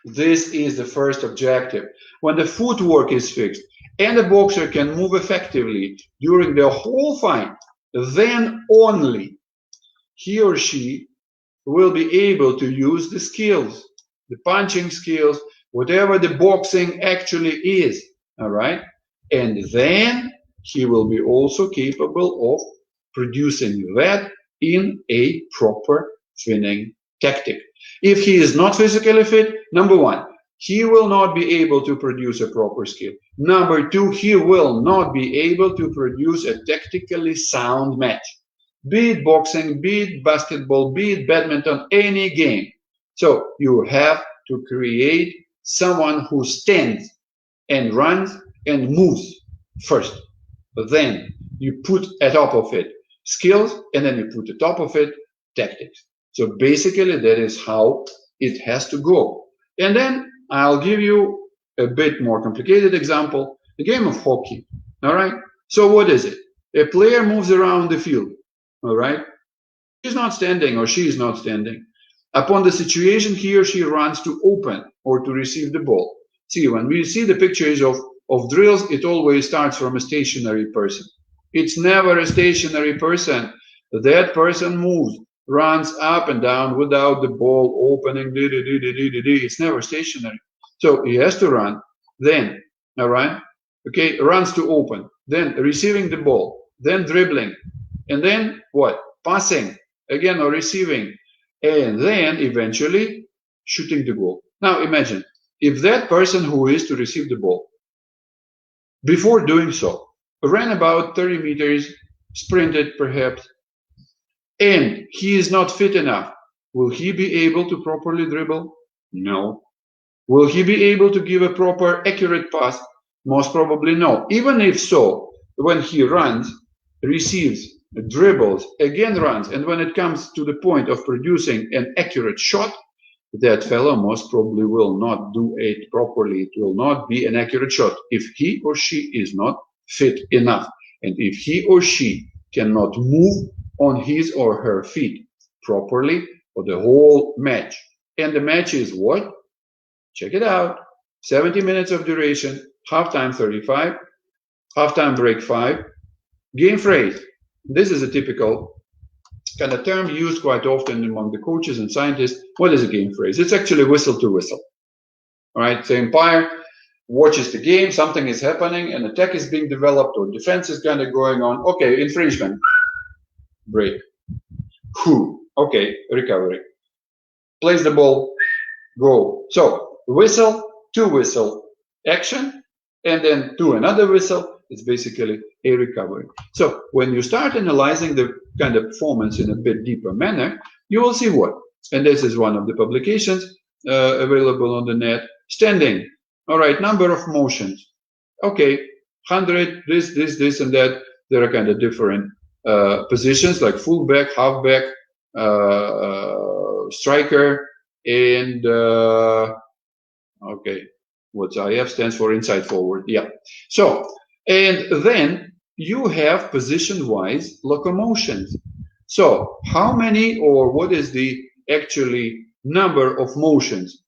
this is the first objective. When the footwork is fixed and the boxer can move effectively during the whole fight, then only he or she will be able to use the skills, the punching skills, whatever the boxing actually is, all right? And then he will be also capable of producing that in a proper winning tactic. If he is not physically fit, number one, he will not be able to produce a proper skill. Number two, he will not be able to produce a tactically sound match. Be it boxing, be it basketball, be it badminton, any game. So you have to create someone who stands and runs and moves first. Then you put atop of it skills, and then you put atop of it tactics. So basically that is how it has to go. And then I'll give you a bit more complicated example, the game of hockey. All right. So what is it? A player moves around the field. All right. He's not standing or she is not standing. Upon the situation, he or she runs to open or to receive the ball. See, when we see the pictures of drills, it always starts from a stationary person. It's never a stationary person. That person moves, runs up and down without the ball opening. It's never stationary. So he has to run. Then, all right, okay, runs to open. Then receiving the ball. Then dribbling. And then what? Passing again or receiving. And then eventually shooting the goal. Now imagine if that person who is to receive the ball, before doing so, ran about 30 meters, sprinted perhaps, and he is not fit enough, will he be able to properly dribble? No. Will he be able to give a proper, accurate pass? Most probably no. Even if so, when he runs, receives, dribbles, again runs, and when it comes to the point of producing an accurate shot, that fellow most probably will not do it properly. It will not be an accurate shot if he or she is not fit enough, and if he or she cannot move on his or her feet properly for the whole match. And the match is what? Check it out. 70 minutes of duration, halftime 35, halftime break 5. Game phrase. This is a typical kind of term used quite often among the coaches and scientists. What is a game phrase? It's actually whistle to whistle. All right, the umpire watches the game, something is happening, an attack is being developed or defense is kind of going on. Okay, infringement, break. Who? Okay, recovery. Place the ball, go. So whistle to whistle, action, and then to another whistle. It's basically a recovery. So when you start analyzing the kind of performance in a bit deeper manner, you will see what. And this is one of the publications available on the net. Standing. All right, number of motions. Okay, 100, this, and that. There are kind of different positions like fullback, halfback, striker, and okay, what's IF stands for? Inside forward. Yeah. So, and then you have position-wise locomotions. So, how many or what is the actually number of motions?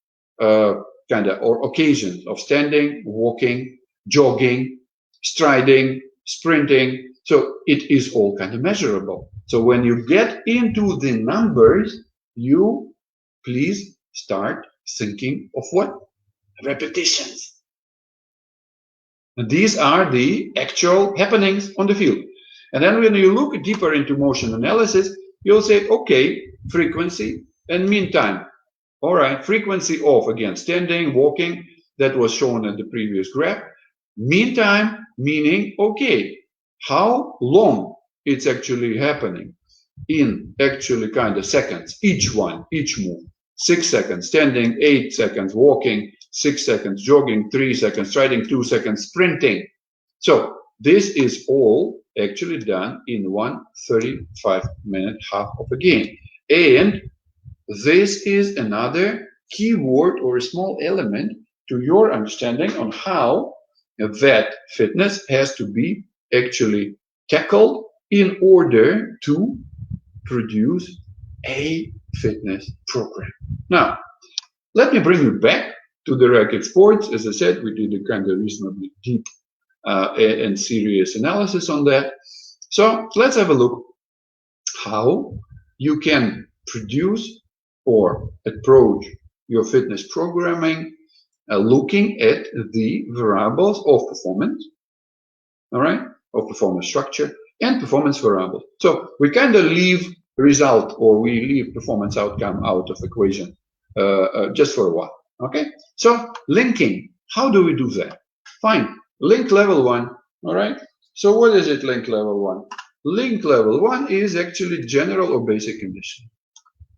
Kind of or occasions of standing, walking, jogging, striding, sprinting. So it is all kind of measurable. So when you get into the numbers, you please start thinking of what? Repetitions. And these are the actual happenings on the field. And then when you look deeper into motion analysis, you'll say, okay, frequency and mean time. All right, frequency of, again, standing, walking, that was shown in the previous graph. Mean time, meaning, okay, how long it's actually happening in actually kind of seconds, each one, each move. 6 seconds standing, 8 seconds walking, 6 seconds jogging, 3 seconds striding, 2 seconds sprinting. So this is all actually done in 1 35-minute half of a game. And this is another keyword or a small element to your understanding on how that fitness has to be actually tackled in order to produce a fitness program. Now, let me bring you back to the racket sports. As I said, we did a kind of reasonably deep and serious analysis on that. So let's have a look how you can produce or approach your fitness programming looking at the variables of performance, all right, of performance structure and performance variables. So we kind of leave result or we leave performance outcome out of equation just for a while, okay? So linking, how do we do that? Fine, link level 1, all right? So what is it, link level 1? Link level 1 is actually general or basic condition.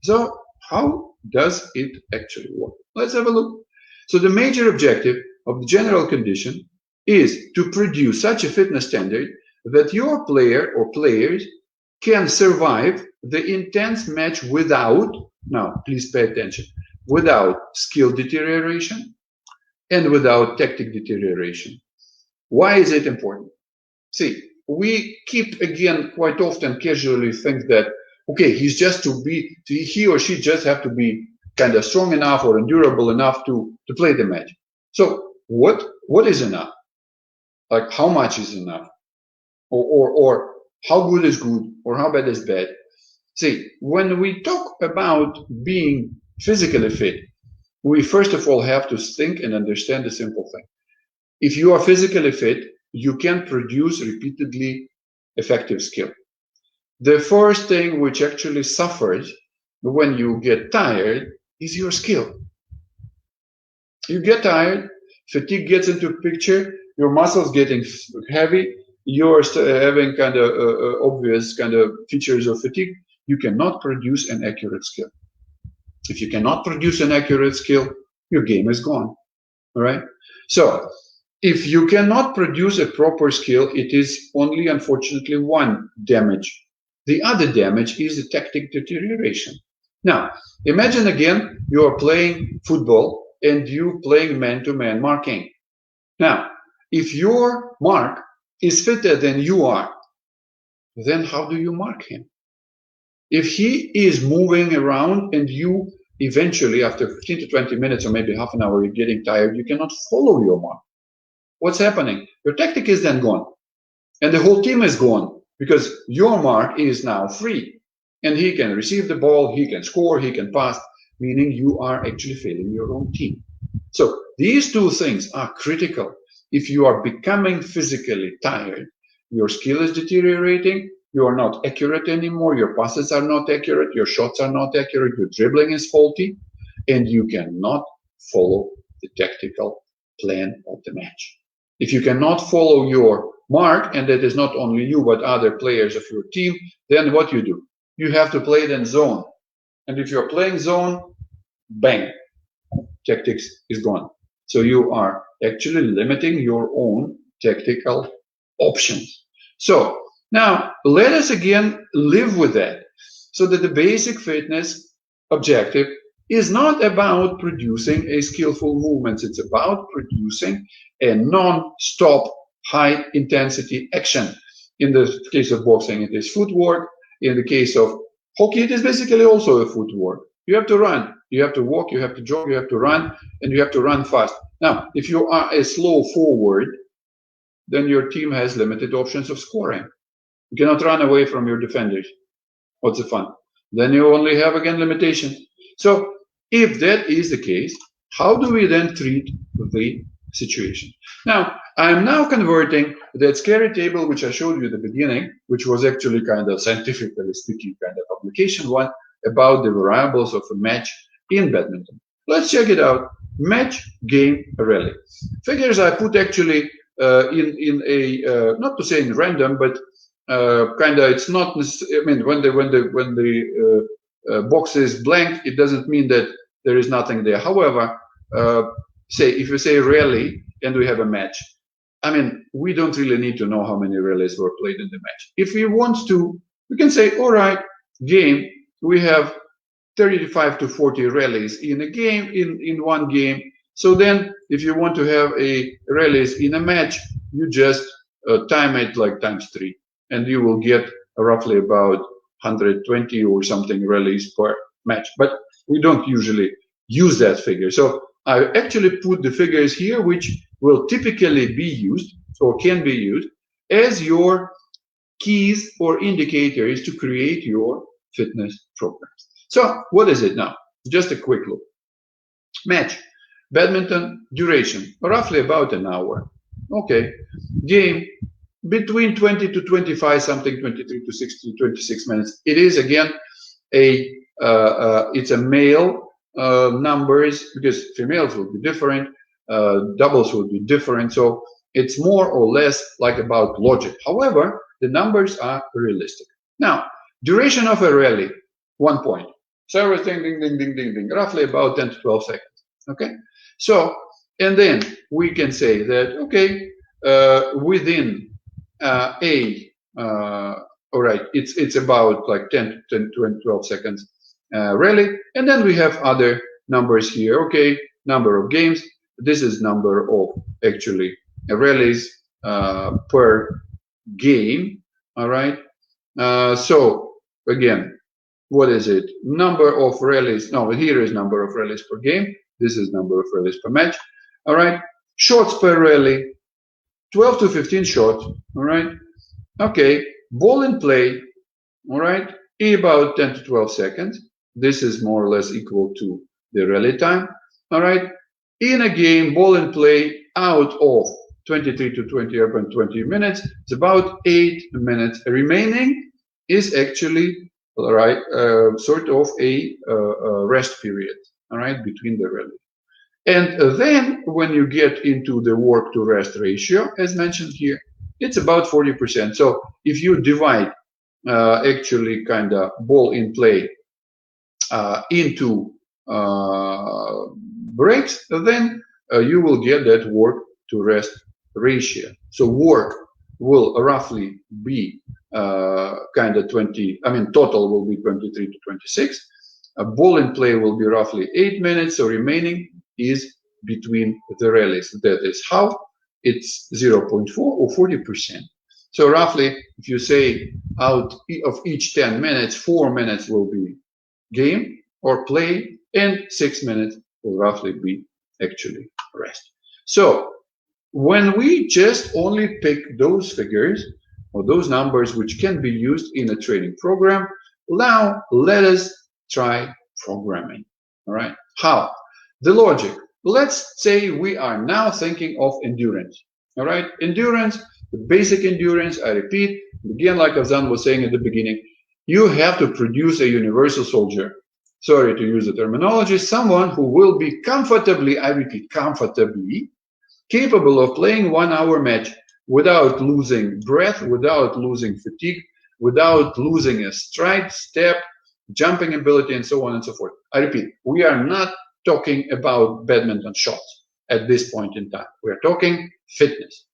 So how does it actually work? Let's have a look. So the major objective of the general condition is to produce such a fitness standard that your player or players can survive the intense match without, now please pay attention, without skill deterioration and without tactic deterioration. Why is it important? See, we keep again quite often casually think that okay, he or she just have to be kind of strong enough or endurable enough to play the match. So what is enough? Like how much is enough? Or how good is good or how bad is bad? See, when we talk about being physically fit, we first of all have to think and understand a simple thing. If you are physically fit, you can produce repeatedly effective skill. The first thing which actually suffers when you get tired is your skill. You get tired, fatigue gets into picture, your muscles getting heavy, you're having kind of obvious kind of features of fatigue. You cannot produce an accurate skill. If you cannot produce an accurate skill, your game is gone. All right. So if you cannot produce a proper skill, it is only unfortunately one damage. The other damage is the tactic deterioration. Now, imagine again, you are playing football and you playing man-to-man marking. Now, if your mark is fitter than you are, then how do you mark him? If he is moving around and you eventually after 15 to 20 minutes or maybe half an hour, you're getting tired, you cannot follow your mark. What's happening? Your tactic is then gone. And the whole team is gone because your mark is now free. And he can receive the ball, he can score, he can pass, meaning you are actually failing your own team. So these two things are critical. If you are becoming physically tired, your skill is deteriorating, you are not accurate anymore, your passes are not accurate, your shots are not accurate, your dribbling is faulty, and you cannot follow the tactical plan of the match. If you cannot follow your mark, and that is not only you but other players of your team, then what you do? You have to play it in zone. And if you're playing zone, bang, tactics is gone. So you are actually limiting your own tactical options. So now let us again live with that, so that the basic fitness objective is not about producing a skillful movement. It's about producing a non-stop high intensity action. In the case of boxing, it is footwork. In the case of hockey, it is basically also a footwork. You have to run, you have to walk, you have to jog, you have to run, and you have to run fast. Now, if you are a slow forward, then your team has limited options of scoring. You cannot run away from your defenders. What's the fun? Then you only have, again, limitations. So if that is the case, how do we then treat the situation? Now, I'm now converting that scary table, which I showed you at the beginning, which was actually kind of scientifically speaking kind of publication one, about the variables of a match in badminton. Let's check it out. Match, game, rally. Figures I put actually in a, not to say in random, but kind of, it's not, I mean, when the box is blank, it doesn't mean that there is nothing there. However, say if you say rally and we have a match, I mean, we don't really need to know how many rallies were played in the match. If we want to, we can say, all right, game, we have 35 to 40 rallies in a game, in one game. So then if you want to have a rallies in a match, you just time it like times 3, and you will get roughly about 120 or something rallies per match. But we don't usually use that figure. So I actually put the figures here, which will typically be used, or can be used, as your keys or indicators to create your fitness programs. So what is it now? Just a quick look. Match, badminton, duration, roughly about an hour. Okay, game, between 20 to 25, something 23 to 60, 26 minutes. It is again it's a male numbers, because females will be different, doubles will be different. So it's more or less like about logic. However, the numbers are realistic. Now, duration of a rally, 1 point. So everything, ding, ding, ding, ding, ding, roughly about 10 to 12 seconds. Okay. So, and then we can say that, okay, within all right, it's about like 10 to 12 seconds rally. And then we have other numbers here. Okay, number of games. This is number of actually rallies per game. All right. So again, what is it? Number of rallies. No, here is number of rallies per game. This is number of rallies per match. All right. Shots per rally, 12 to 15 shots. All right. Okay. Ball in play. All right. About 10 to 12 seconds. This is more or less equal to the rally time. All right. In a game, ball in play out of 23 to 20 minutes. It's about 8 minutes. Remaining is actually, all right, sort of a rest period, all right, between the rally. And then when you get into the work to rest ratio, as mentioned here, it's about 40%. So if you divide actually kind of ball in play into breaks, then you will get that work to rest ratio. So work will roughly be kind of 20, I mean, total will be 23 to 26. A ball in play will be roughly 8 minutes, so remaining is between the rallies. That is how it's 0.4 or 40%. So roughly, if you say out of each 10 minutes, 4 minutes will be game or play, and 6 minutes will roughly be actually rest. So when we just only pick those figures or those numbers which can be used in a training program, now let us try programming. All right, how? The logic. Let's say we are now thinking of endurance. All right, endurance, the basic endurance, I repeat, again, like Afzan was saying at the beginning, you have to produce a universal soldier. Sorry to use the terminology, someone who will be comfortably, I repeat, comfortably capable of playing 1 hour match without losing breath, without losing fatigue, without losing a stride, step, jumping ability, and so on and so forth. I repeat, we are not talking about badminton shots at this point in time. We are talking fitness.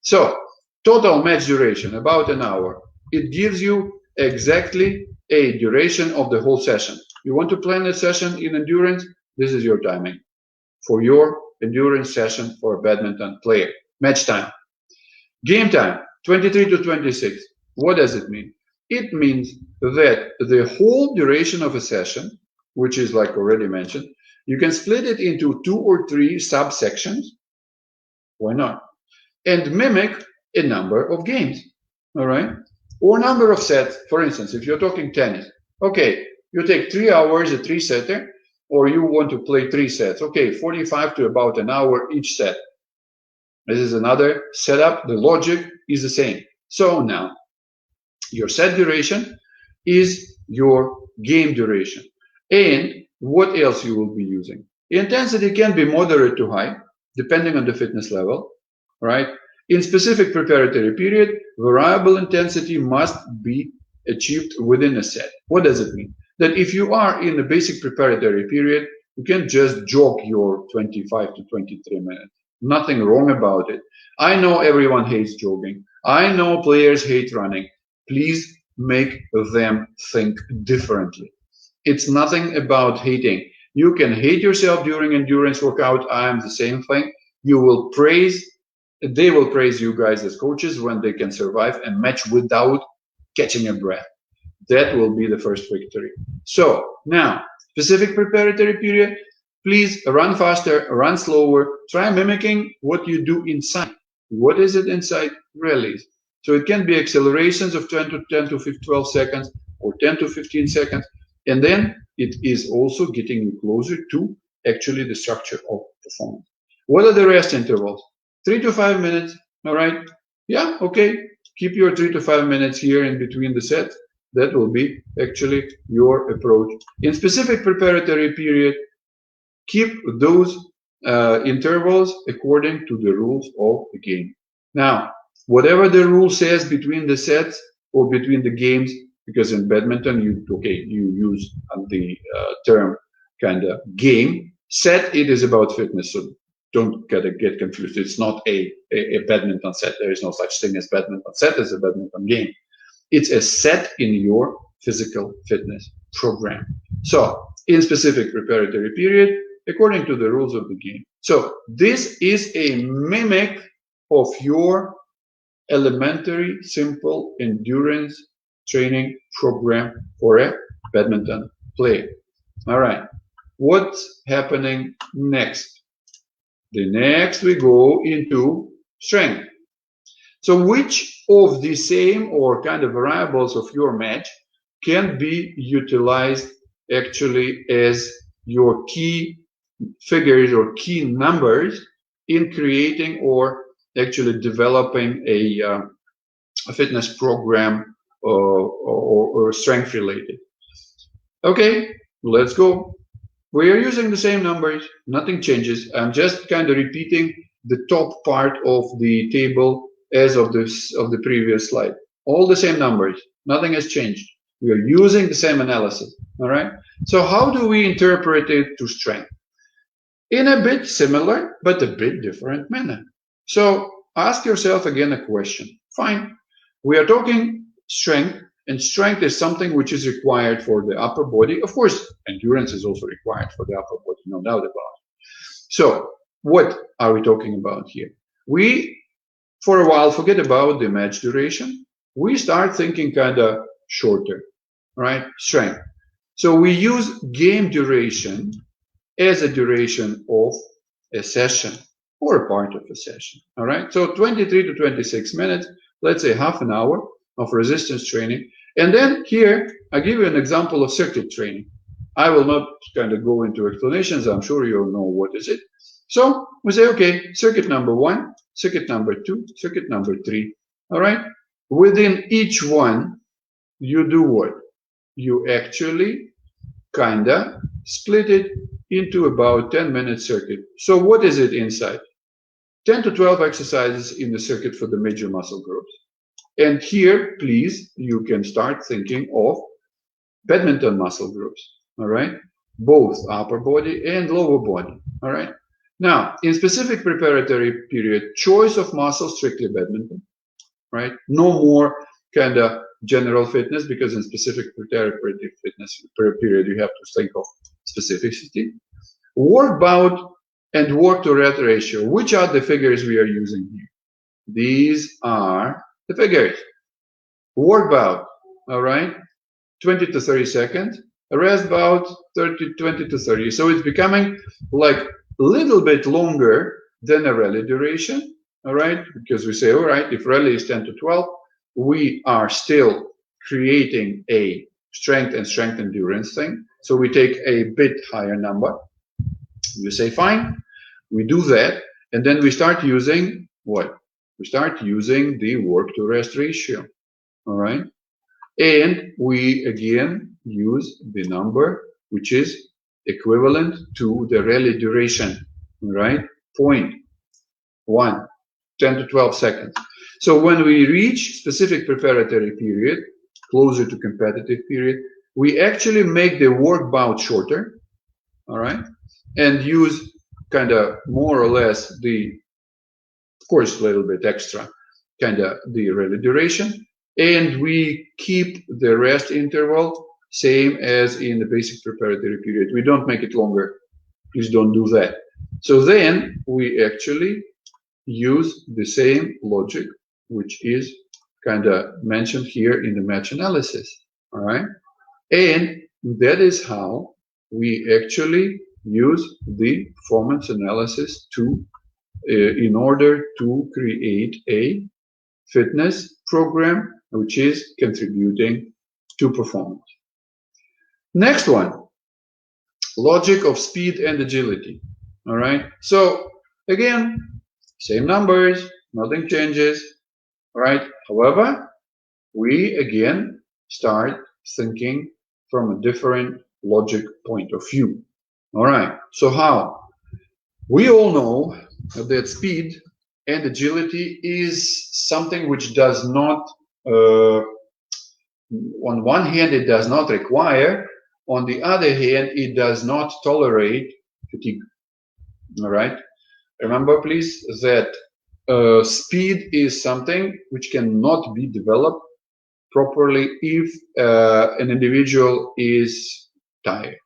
So total match duration, about an hour. It gives you exactly a duration of the whole session. You want to plan a session in endurance? This is your timing for your endurance session for a badminton player. Match time. Game time, 23 to 26. What does it mean? It means that the whole duration of a session, which is like already mentioned, you can split it into 2 or 3 subsections. Why not? And mimic a number of games. All right? Or number of sets. For instance, if you're talking tennis, okay, you take 3 hours, a 3-setter, or you want to play 3 sets. Okay, 45 to about an hour each set. This is another setup. The logic is the same. So now, your set duration is your game duration. And what else you will be using? Intensity can be moderate to high, depending on the fitness level, right? In specific preparatory period, variable intensity must be achieved within a set. What does it mean? That if you are in the basic preparatory period, you can just jog your 25 to 23 minutes. Nothing wrong about it. I know everyone hates jogging. I know players hate running. Please make them think differently. It's nothing about hating. You can hate yourself during endurance workout. I am the same thing. You will praise, they will praise you guys as coaches when they can survive and match without catching a breath. That will be the first victory. So now, specific preparatory period, please run faster, run slower, try mimicking what you do inside. What is it inside? Rallies. So it can be accelerations of 10 to 12 seconds or 10 to 15 seconds. And then it is also getting you closer to actually the structure of performance. What are the rest intervals? 3 to 5 minutes. All right. Yeah. Okay. Keep your 3 to 5 minutes here in between the sets. That will be actually your approach. In specific preparatory period, keep those intervals according to the rules of the game. Now, whatever the rule says between the sets or between the games, because in badminton you use the term kind of game. Set, it is about fitness, so don't get confused. It's not a badminton set. There is no such thing as badminton set as a badminton game. It's a set in your physical fitness program. So in specific preparatory period, according to the rules of the game. So this is a mimic of your elementary, simple endurance training program for a badminton player. All right. What's happening next? The next we go into strength. So which of the same or kind of variables of your match can be utilized actually as your key figures or key numbers in creating or actually developing a fitness program or strength related? Okay, let's go. We are using the same numbers, nothing changes. I'm just kind of repeating the top part of the table as of the previous slide. All the same numbers, nothing has changed. We are using the same analysis. All right. So how do we interpret it to strength? In a bit similar, but a bit different manner. So ask yourself again a question. Fine. We are talking strength, and strength is something which is required for the upper body. Of course, endurance is also required for the upper body, no doubt about it. So what are we talking about here? We, for a while, forget about the match duration. We start thinking kind of shorter, right? Strength. So we use game duration as a duration of a session or a part of a session. All right. So 23 to 26 minutes, let's say half an hour of resistance training. And then here, I give you an example of circuit training. I will not kind of go into explanations. I'm sure you'll know what is it. So we say, okay, circuit number 1, circuit number 2, circuit number 3. All right. Within each one, you do what? You actually kind of split it into about 10-minute circuit. So what is it inside? 10 to 12 exercises in the circuit for the major muscle groups. And here, please, you can start thinking of badminton muscle groups, all right? Both upper body and lower body, all right? Now, in specific preparatory period, choice of muscle, strictly badminton, right? No more kind of general fitness, because in specific preparatory fitness period, you have to think of specificity. Work bout and work to rest ratio. Which are the figures we are using here? These are the figures. Work bout, all right, 20 to 30 seconds. Rest bout, 20 to 30. So it's becoming like a little bit longer than a rally duration, all right? Because we say, all right, if rally is 10 to 12, we are still creating a strength endurance thing. So we take a bit higher number. You say, fine, we do that. And then we start using what? We start using the work to rest ratio, all right? And we again use the number which is equivalent to the rally duration, right? 0.1, 10 to 12 seconds. So when we reach specific preparatory period, closer to competitive period, we actually make the work bout shorter, all right? And use kind of more or less the, of course, a little bit extra, kind of the rally duration. And we keep the rest interval same as in the basic preparatory period. We don't make it longer. Please don't do that. So then we actually use the same logic, which is kind of mentioned here in the match analysis. All right. And that is how we actually use the performance analysis to in order to create a fitness program which is contributing to performance. Next one, logic of speed and agility. All right. So again, same numbers, nothing changes. All right. However, we again start thinking from a different logic point of view. All right. So how? We all know that speed and agility is something which does not, on one hand, it does not require, on the other hand, it does not tolerate fatigue. All right. Remember, please, that speed is something which cannot be developed properly if an individual is tired.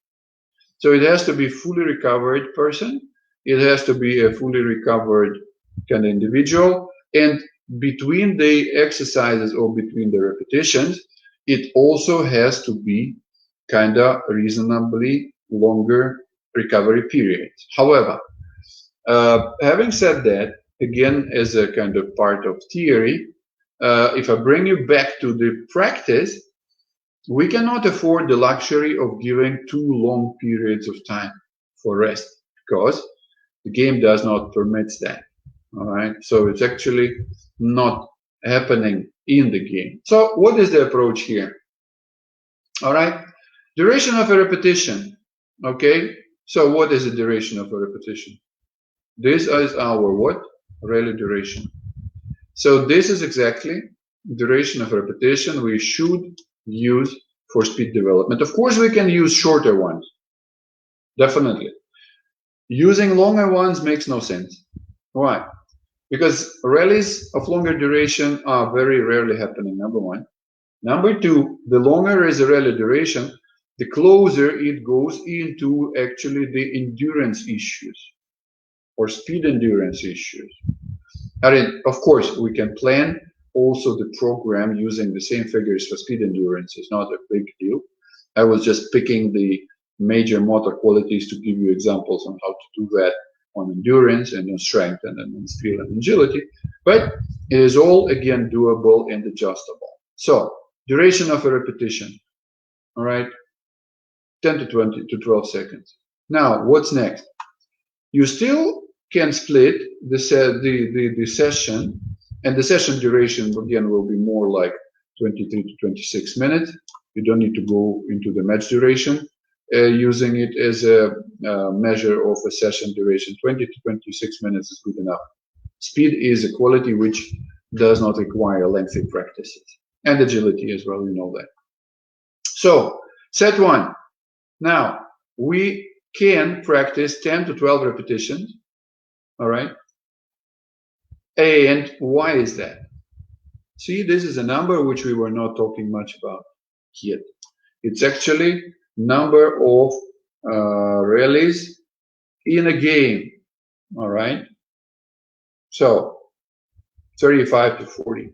So it has to be fully recovered person. It has to be a fully recovered kind of individual. And between the exercises or between the repetitions, it also has to be kind of reasonably longer recovery periods. However, having said that, again, as a kind of part of theory, if I bring you back to the practice, we cannot afford the luxury of giving too long periods of time for rest because the game does not permit that. All right. So it's actually not happening in the game. So what is the approach here? All right. Duration of a repetition. Okay. So what is the duration of a repetition? This is our what? Rally duration. So this is exactly duration of repetition we should use for speed development. Of course, we can use shorter ones. Definitely. Using longer ones makes no sense. Why? Because rallies of longer duration are very rarely happening, number one. Number two, the longer is the rally duration, the closer it goes into actually the endurance issues or speed endurance issues. I mean, of course, we can plan also the program using the same figures for speed endurance. It's not a big deal. I was just picking the major motor qualities to give you examples on how to do that on endurance and on strength and then on skill and agility. But it is all, again, doable and adjustable. So, duration of a repetition, all right, 10 to 20 to 12 seconds. Now, what's next? You still can split the session, and the session duration, again, will be more like 23 to 26 minutes. You don't need to go into the match duration. Using it as a measure of a session duration, 20 to 26 minutes is good enough. Speed is a quality which does not require lengthy practices. And agility as well, you know that. So, set one. Now, we can practice 10 to 12 repetitions, all right? And why is that? See, this is a number which we were not talking much about yet. It's actually number of rallies in a game, all right? So, 35 to 40.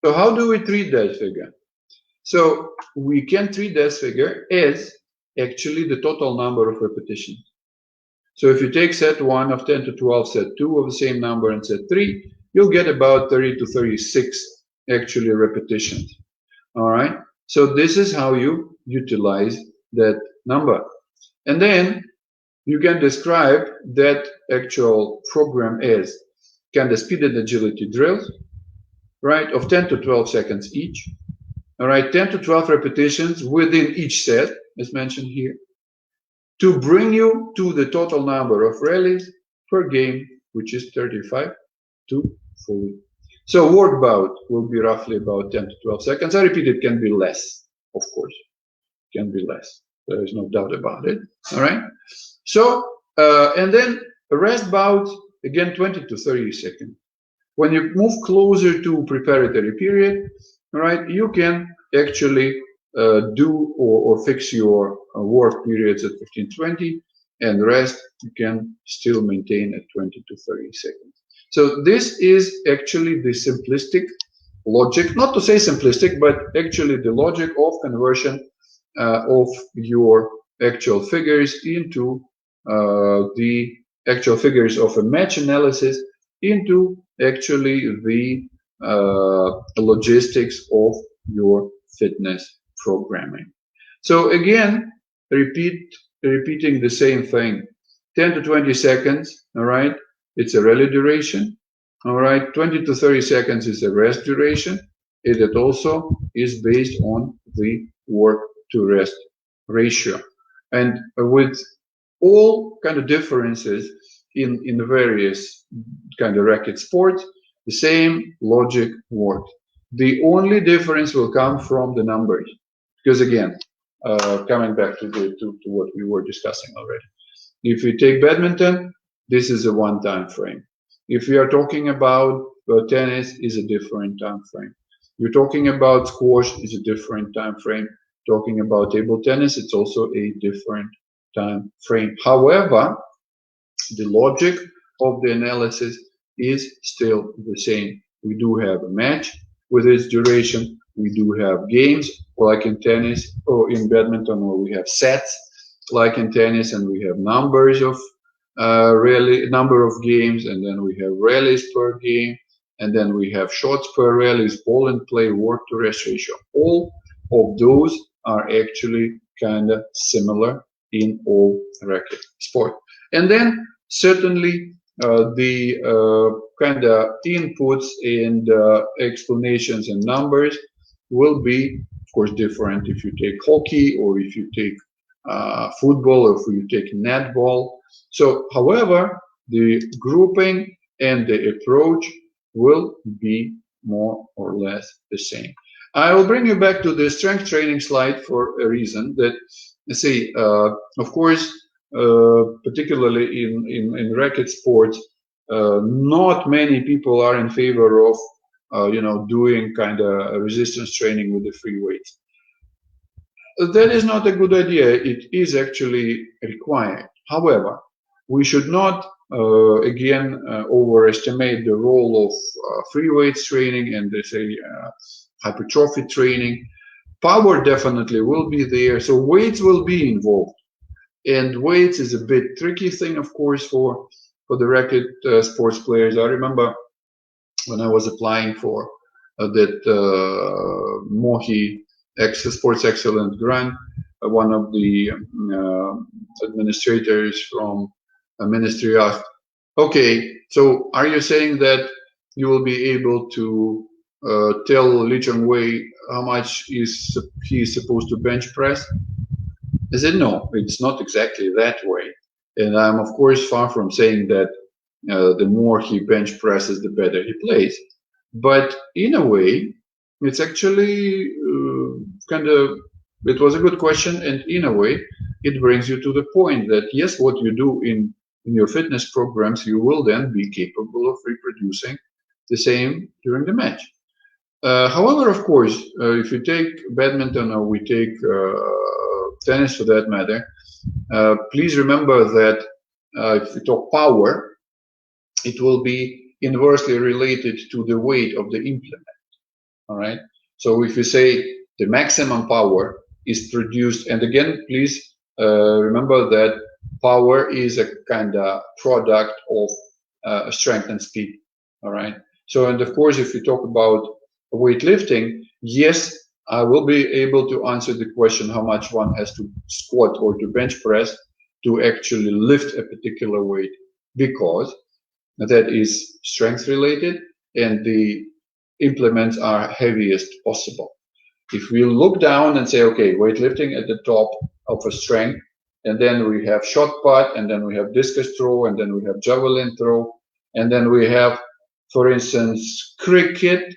So how do we treat that figure? So we can treat that figure as actually the total number of repetitions. So if you take set 1 of 10 to 12, set 2 of the same number, and set 3, you'll get about 30 to 36 actually repetitions, all right? So this is how you utilize that number. And then you can describe that actual program as kind of speed and agility drills, right, of 10 to 12 seconds each, all right, 10 to 12 repetitions within each set, as mentioned here, to bring you to the total number of rallies per game, which is 35 to 40. So work bout will be roughly about 10 to 12 seconds. I repeat, it can be less, of course. It can be less. There is no doubt about it. All right. So, and then a rest bout, again, 20 to 30 seconds. When you move closer to preparatory period, all right, you can actually do or fix your work periods at 15, 20, and rest you can still maintain at 20 to 30 seconds. So this is actually the simplistic logic, not to say simplistic, but actually the logic of conversion of your actual figures into the actual figures of a match analysis into actually the logistics of your fitness programming. So again, repeating the same thing, 10 to 20 seconds, all right? It's a rally duration, all right? 20 to 30 seconds is a rest duration. It also is based on the work to rest ratio. And with all kind of differences in the various kind of racket sports, the same logic works. The only difference will come from the numbers, because again, coming back to what we were discussing already. If you take badminton, this is a one time frame. If we are talking about tennis, is a different time frame. You're talking about squash, is a different time frame. Talking about table tennis, it's also a different time frame. However, the logic of the analysis is still the same. We do have a match with its duration. We do have games like in tennis or in badminton, or we have sets like in tennis, and we have numbers of number of games, and then we have rallies per game, and then we have shots per rallies, ball and play, work to rest ratio. All of those are actually kind of similar in all racket sport. And then certainly the kind of inputs and explanations and numbers will be, of course, different if you take hockey or if you take football or if you take netball. So, however, the grouping and the approach will be more or less the same. I will bring you back to the strength training slide for a reason that, let's say, of course, particularly in racket sports, not many people are in favor of, doing kind of resistance training with the free weights. That is not a good idea. It is actually required. However, we should not, again, overestimate the role of free weights training and, let's say, hypertrophy training, Power definitely will be there. So weights will be involved. And weights is a bit tricky thing, of course, for the racket sports players. I remember when I was applying for that Mohi Sports Excellence Grant, one of the administrators from a ministry asked, okay, so are you saying that you will be able to tell Lee Chong-wei how much he is supposed to bench press? I said, no, it's not exactly that way. And I'm, of course, far from saying that the more he bench presses, the better he plays. But in a way, it's actually it was a good question. And in a way, it brings you to the point that, yes, what you do in your fitness programs, you will then be capable of reproducing the same during the match. However, of course, if you take badminton or we take tennis for that matter, please remember that if we talk power, it will be inversely related to the weight of the implement. All right. So if you say the maximum power is produced, and again, please remember that power is a kind of product of strength and speed. All right. So, and of course, if you talk about weightlifting, yes, I will be able to answer the question how much one has to squat or to bench press to actually lift a particular weight, because that is strength related and the implements are heaviest possible. If we look down and say, okay, weightlifting at the top of a strength, and then we have shot put, and then we have discus throw, and then we have javelin throw, and then we have, for instance, cricket,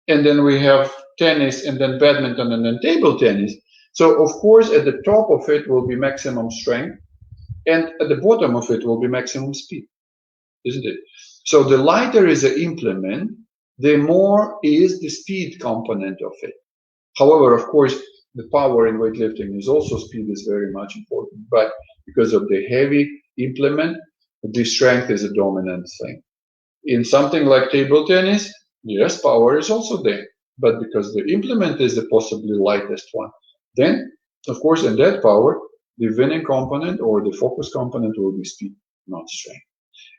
and then we have tennis, and then badminton, and then table tennis. So of course, at the top of it will be maximum strength, and at the bottom of it will be maximum speed, isn't it? So the lighter is the implement, the more is the speed component of it. However, of course, the power in weightlifting is also speed is very much important, but because of the heavy implement, the strength is a dominant thing. In something like table tennis, yes, power is also there, but because the implement is the possibly lightest one, then, of course, in that power, the winning component or the focus component will be speed, not strength.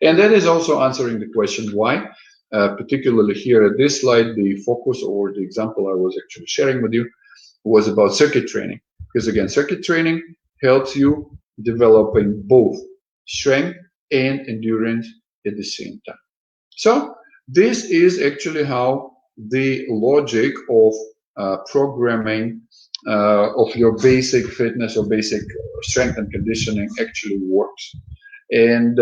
And that is also answering the question why, particularly here at this slide, the focus or the example I was actually sharing with you was about circuit training. Because again, circuit training helps you developing both strength and endurance at the same time. So this is actually how the logic of programming of your basic fitness or basic strength and conditioning actually works. And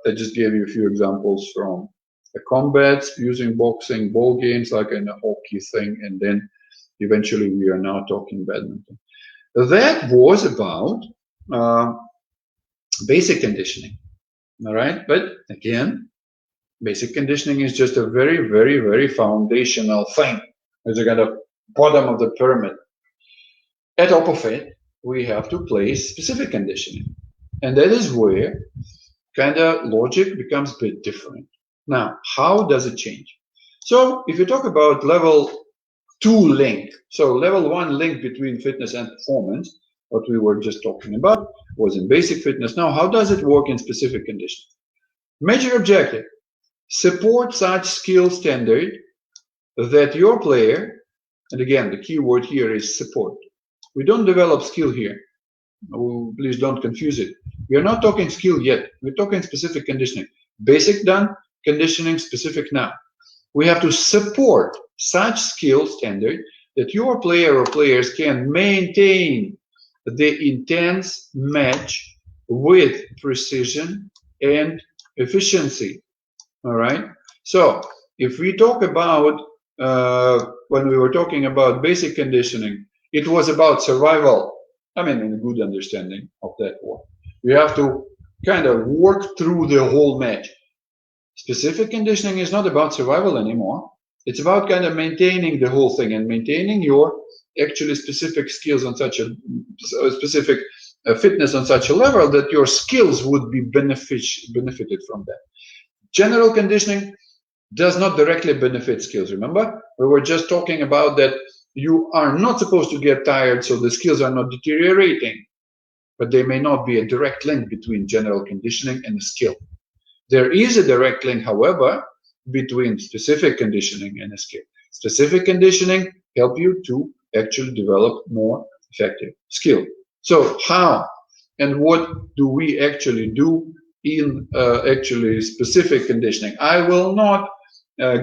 I just gave you a few examples from the combats using boxing, ball games like in a hockey thing, and then eventually we are now talking badminton. That was about basic conditioning, all right? But again, basic conditioning is just a very, very, very foundational thing. It's a kind of bottom of the pyramid. At top of it, we have to place specific conditioning. And that is where kind of logic becomes a bit different. Now, how does it change? So if you talk about level 2 link, so level 1 link between fitness and performance, what we were just talking about was in basic fitness. Now, how does it work in specific conditions? Major objective, support such skill standard that your player, and again, the key word here is support. We don't develop skill here. Oh, please don't confuse it. We are not talking skill yet. We're talking specific conditioning. Basic done, conditioning specific now. We have to support such skill standard that your player or players can maintain the intense match with precision and efficiency. All right. So if we talk about when we were talking about basic conditioning, it was about survival. I mean, in a good understanding of that word. You have to kind of work through the whole match. Specific conditioning is not about survival anymore. It's about kind of maintaining the whole thing and maintaining your actually specific skills on such a specific fitness on such a level that your skills would be benefited from that. General conditioning does not directly benefit skills. Remember, we were just talking about that you are not supposed to get tired, so the skills are not deteriorating. But there may not be a direct link between general conditioning and the skill. There is a direct link, however, between specific conditioning and a skill. Specific conditioning help you to actually develop more effective skill. So how and what do we actually do in actually specific conditioning? I will not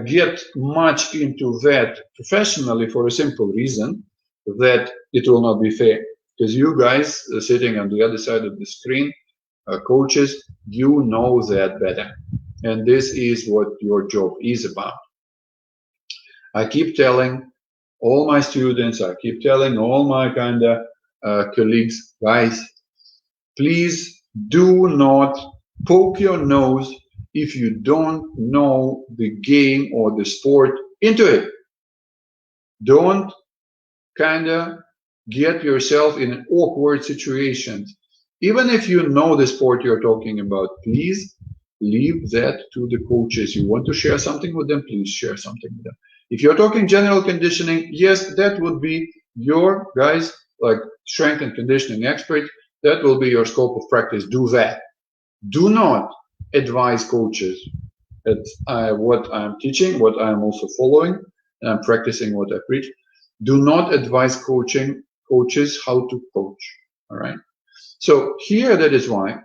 get much into that professionally for a simple reason that it will not be fair. Because you guys sitting on the other side of the screen, coaches, you know that better. And this is what your job is about. I keep telling all my students, I keep telling all my kind of colleagues, guys, please do not poke your nose if you don't know the game or the sport into it. Don't kind of get yourself in an awkward situations. Even if you know the sport you're talking about, please leave that to the coaches. You want to share something with them, please share something with them. If you're talking general conditioning, yes, that would be your guys, like strength and conditioning expert. That will be your scope of practice. Do that. Do not advise coaches at what I'm teaching, what I'm also following, and I'm practicing what I preach. Do not advise coaches how to coach. All right. So here, that is why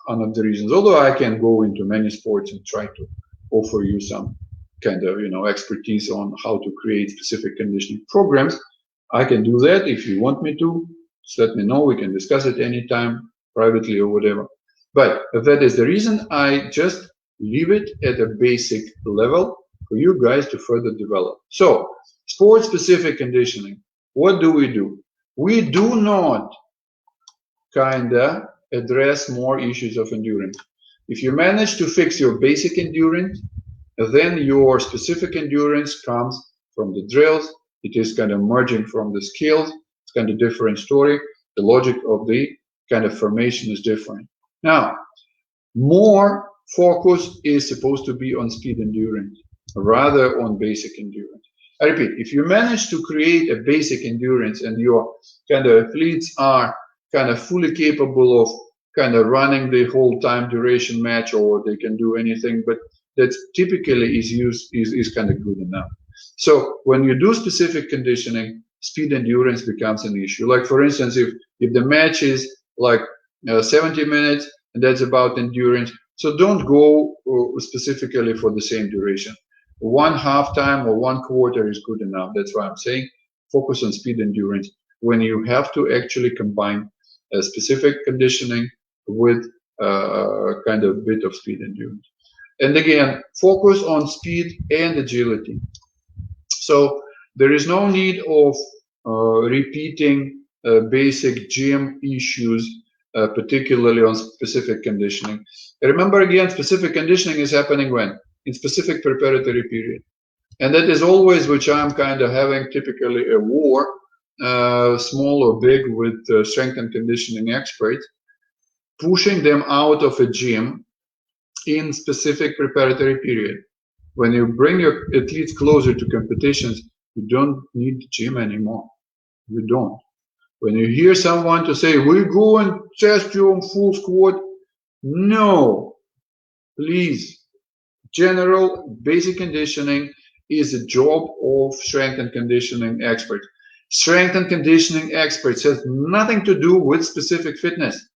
one of the reasons, although I can go into many sports and try to offer you some kind of expertise on how to create specific conditioning programs, I can do that. If you want me to, just let me know. We can discuss it anytime, privately or whatever. But that is the reason I just leave it at a basic level for you guys to further develop. So, sport-specific conditioning. What do? We do not kinda address more issues of endurance. If you manage to fix your basic endurance, then your specific endurance comes from the drills. It is kind of merging from the skills. It's kind of different story. The logic of the kind of formation is different. Now, more focus is supposed to be on speed endurance rather on basic endurance. I repeat, if you manage to create a basic endurance and your kind of athletes are kind of fully capable of kind of running the whole time duration match, or they can do anything, but that typically is kind of good enough. So when you do specific conditioning, speed endurance becomes an issue. Like for instance, if the match is like 70 minutes and that's about endurance, so don't go specifically for the same duration. One half time or one quarter is good enough. That's why I'm saying focus on speed endurance when you have to actually combine a specific conditioning with kind of bit of speed endurance. And again, focus on speed and agility. So there is no need of repeating basic gym issues, particularly on specific conditioning. Remember again, specific conditioning is happening when? In specific preparatory period. And that is always which I'm kind of having typically a war, small or big, with strength and conditioning experts, pushing them out of a gym in specific preparatory period. When you bring your athletes closer to competitions, you don't need the gym anymore. You don't. When you hear someone to say, we go and test you on full squat, no, please. General basic conditioning is a job of strength and conditioning experts. Strength and conditioning experts has nothing to do with specific fitness.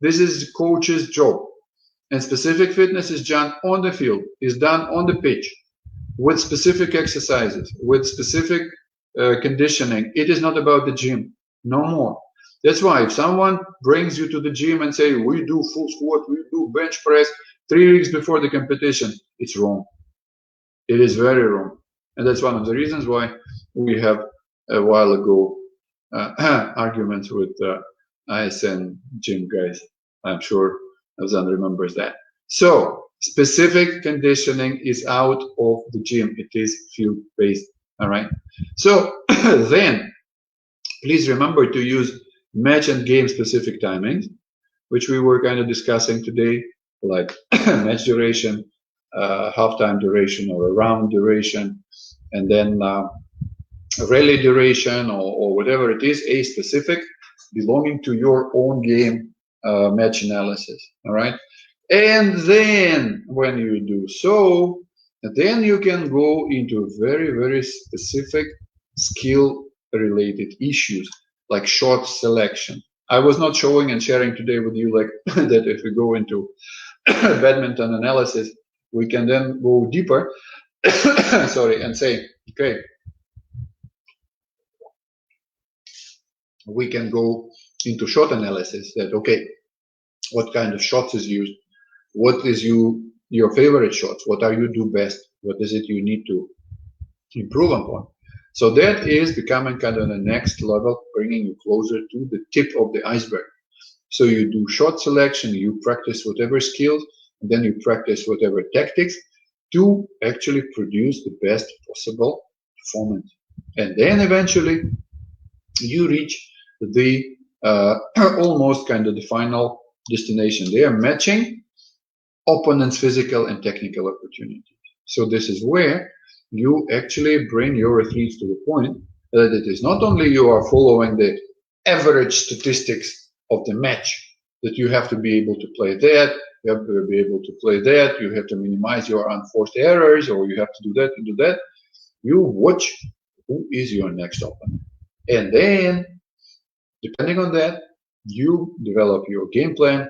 This is the coach's job. And specific fitness is done on the field, is done on the pitch, with specific exercises, with specific conditioning. It is not about the gym, no more. That's why if someone brings you to the gym and say, we do full squat, we do bench press 3 weeks before the competition, it's wrong. It is very wrong. And that's one of the reasons why we have a while ago arguments with ISN gym guys. I'm sure Azan remembers that. So specific conditioning is out of the gym. It is field-based. All right. So then please remember to use match and game specific timings, which we were kind of discussing today, like match duration, halftime duration, or a round duration, and then rally duration or whatever it is, a specific belonging to your own game match analysis. All right. And then when you do so, then you can go into very, very specific skill related issues like shot selection. I was not showing and sharing today with you like that if we go into badminton analysis, we can then go deeper, sorry, and say, okay, we can go into shot analysis that, okay, what kind of shots is used? What is your favorite shots? What are you do best? What is it you need to improve upon? So that is becoming kind of the next level, bringing you closer to the tip of the iceberg. So you do shot selection, you practice whatever skills, and then you practice whatever tactics to actually produce the best possible performance. And then eventually you reach the almost kind of the final destination. They are matching opponent's physical and technical opportunities. So this is where you actually bring your athletes to the point that it is not only you are following the average statistics of the match, that you have to be able to play that, you have to be able to play that, you have to minimize your unforced errors, or you have to do that and do that. You watch who is your next opponent. And then, depending on that, you develop your game plan,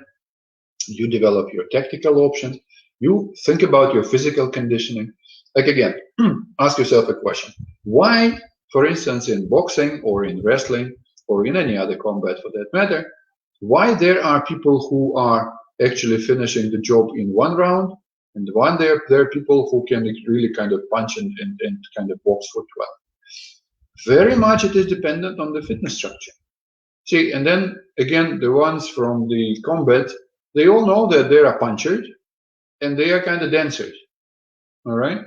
you develop your tactical options, you think about your physical conditioning. Like again, ask yourself a question. Why, for instance, in boxing or in wrestling or in any other combat for that matter, why there are people who are actually finishing the job in one round, and there are people who can really kind of punch and kind of box for 12. Very much it is dependent on the fitness structure. See, and then again, the ones from the combat, they all know that they are punchers and they are kind of dancers. All right?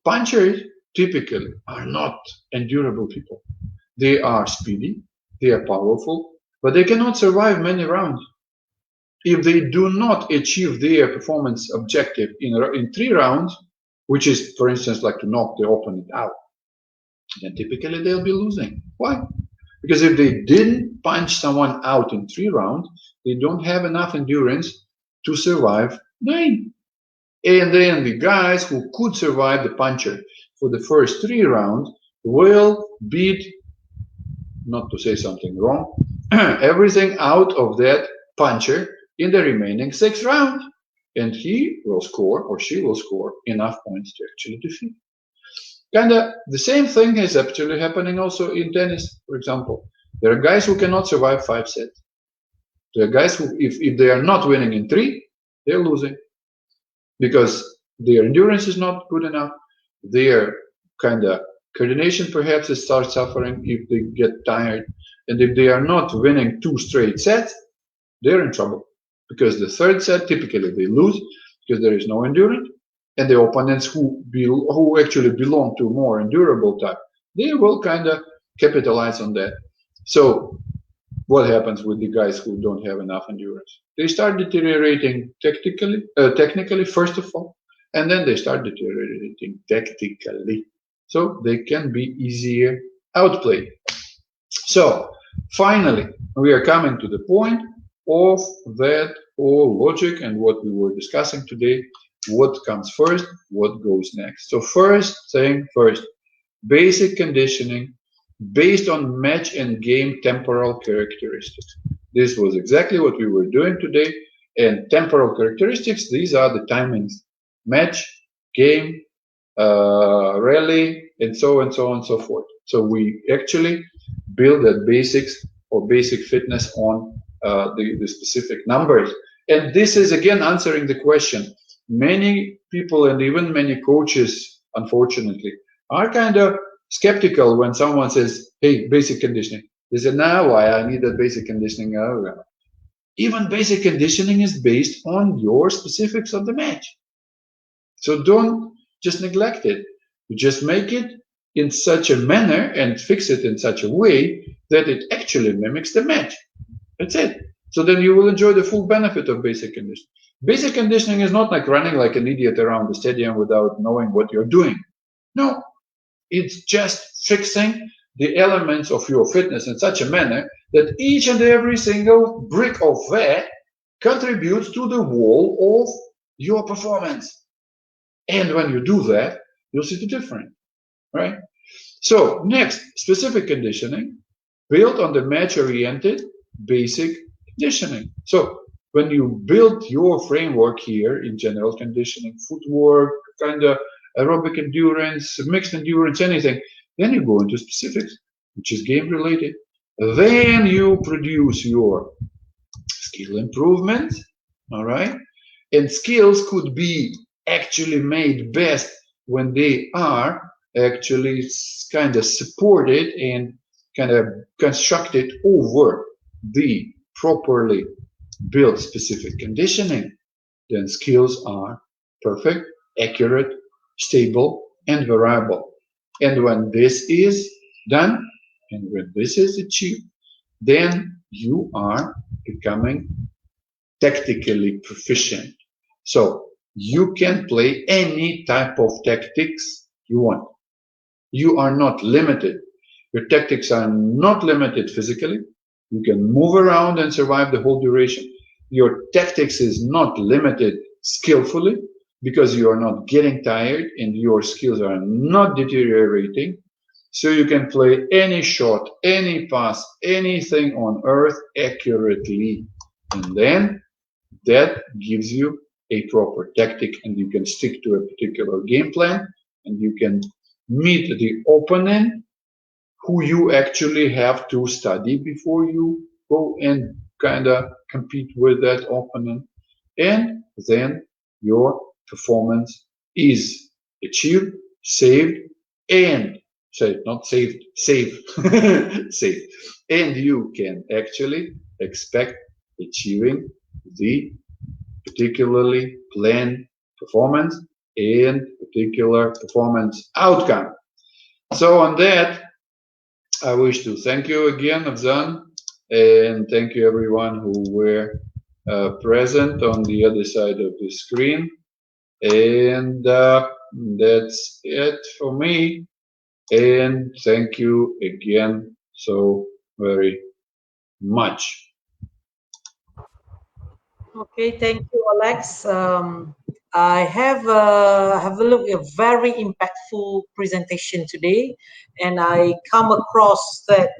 Punchers typically are not endurable people. They are speedy, they are powerful, but they cannot survive many rounds. If they do not achieve their performance objective in 3 rounds, which is, for instance, like to knock the opponent out, then typically they'll be losing. Why? Because if they didn't punch someone out in 3 rounds, they don't have enough endurance to survive 9. And then the guys who could survive the puncher for the first 3 rounds will beat, not to say something wrong, everything out of that puncher in the remaining 6 rounds. And he will score, or she will score, enough points to actually defeat. Kind of the same thing is actually happening also in tennis, for example. There are guys who cannot survive 5 sets. There are guys who, if they are not winning in 3, they're losing. Because their endurance is not good enough. Their kind of coordination perhaps starts suffering if they get tired. And if they are not winning 2 straight sets, they're in trouble. Because the 3rd set, typically they lose because there is no endurance. And the opponents who actually belong to a more endurable type, they will kind of capitalize on that. So what happens with the guys who don't have enough endurance? They start deteriorating technically first of all, and then they start deteriorating tactically. So they can be easier outplayed. So finally, we are coming to the point of that whole logic and what we were discussing today. What comes first, what goes next. So first thing first, basic conditioning based on match and game temporal characteristics. This was exactly what we were doing today. And temporal characteristics, these are the timings: match, game, rally, and so on and so forth. So we actually build that basics or basic fitness on the specific numbers. And this is again answering the question. Many people and even many coaches, unfortunately, are kind of skeptical when someone says, hey, basic conditioning. They say, now why I need that basic conditioning. Even basic conditioning is based on your specifics of the match. So don't just neglect it. You just make it in such a manner and fix it in such a way that it actually mimics the match. That's it. So then you will enjoy the full benefit of basic conditioning. Basic conditioning is not like running like an idiot around the stadium without knowing what you're doing. No. It's just fixing the elements of your fitness in such a manner that each and every single brick of that contributes to the wall of your performance. And when you do that, you'll see the difference, right? So next, specific conditioning built on the match-oriented basic conditioning. So when you build your framework here in general conditioning, footwork, kind of aerobic endurance, mixed endurance, anything, then you go into specifics, which is game related. Then you produce your skill improvement, all right? And skills could be actually made best when they are actually kind of supported and kind of constructed over the properly built specific conditioning. Then skills are perfect, accurate, stable, and variable. And when this is done, and when this is achieved, then you are becoming tactically proficient. So you can play any type of tactics you want. You are not limited. Your tactics are not limited physically. You can move around and survive the whole duration. Your tactics is not limited skillfully because you are not getting tired and your skills are not deteriorating. So you can play any shot, any pass, anything on earth accurately. And then that gives you a proper tactic and you can stick to a particular game plan and you can meet the opponent who you actually have to study before you go and kind of compete with that opponent. And then your performance is achieved, saved, and saved, not saved, saved, saved. And you can actually expect achieving the particularly planned performance and particular performance outcome. So on that, I wish to thank you again, Afzan, and thank you everyone who were present on the other side of the screen. And that's it for me. And thank you again so very much. Okay, thank you, Alex. I have a look at a very impactful presentation today, and I come across that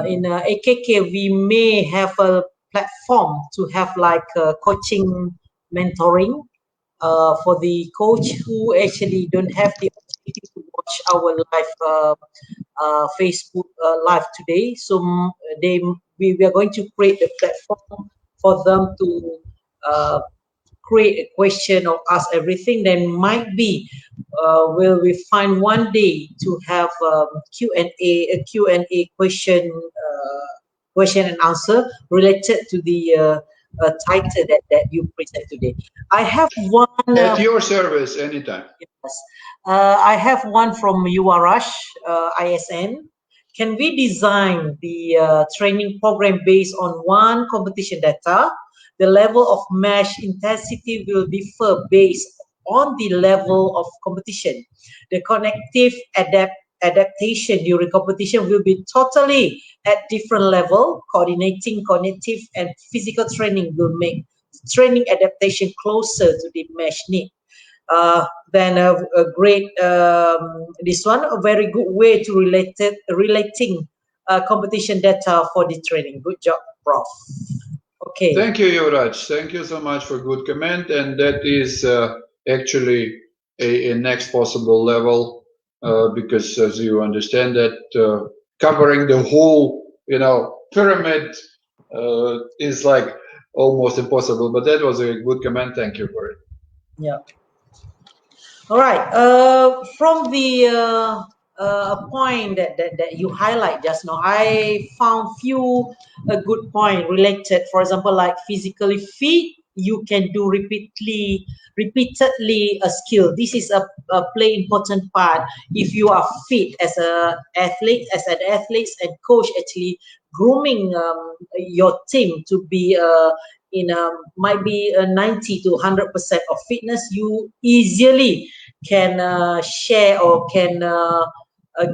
in AKK we may have a platform to have like coaching mentoring for the coach who actually don't have the opportunity to watch our live Facebook live today. So we are going to create a platform for them to create a question or ask everything. Then might be will we find one day to have Q&A question question and answer related to the title that you present today. I have one At your service anytime. Yes. I have one from URASH, ISN. Can we design the training program based on one competition data? The level of match intensity will differ based on the level of competition. The cognitive adaptation during competition will be totally at different level. Coordinating cognitive and physical training will make training adaptation closer to the match need. Then a great this one a very good way to relating competition data for the training. Good job, Prof. Okay. Thank you, Yuvraj. Thank you so much for good comment, and that is actually a next possible level because, as you understand, that covering the whole pyramid is like almost impossible. But that was a good comment. Thank you for it. Yeah. All right. From the point that you highlight just now, I found few good point related. For example, like physically fit, you can do repeatedly a skill. This is a play important part. If you are fit as an athlete, and coach actually grooming your team to be might be 90 to 100% of fitness, you easily can share or can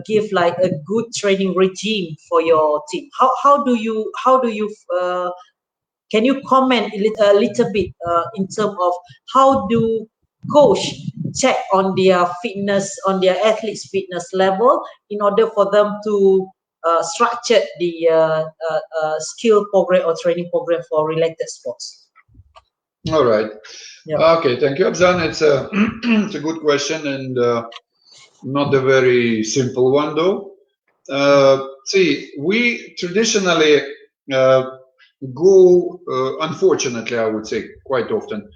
give like a good training regime for your team? How do you can you comment a little bit in terms of how do coach check on their fitness, on their athletes' fitness level in order for them to structure the skill program or training program for related sports? All right. Yeah. Okay, thank you, Abzan. It's a it's a good question and not a very simple one, though. See, we traditionally go, unfortunately, I would say, quite often,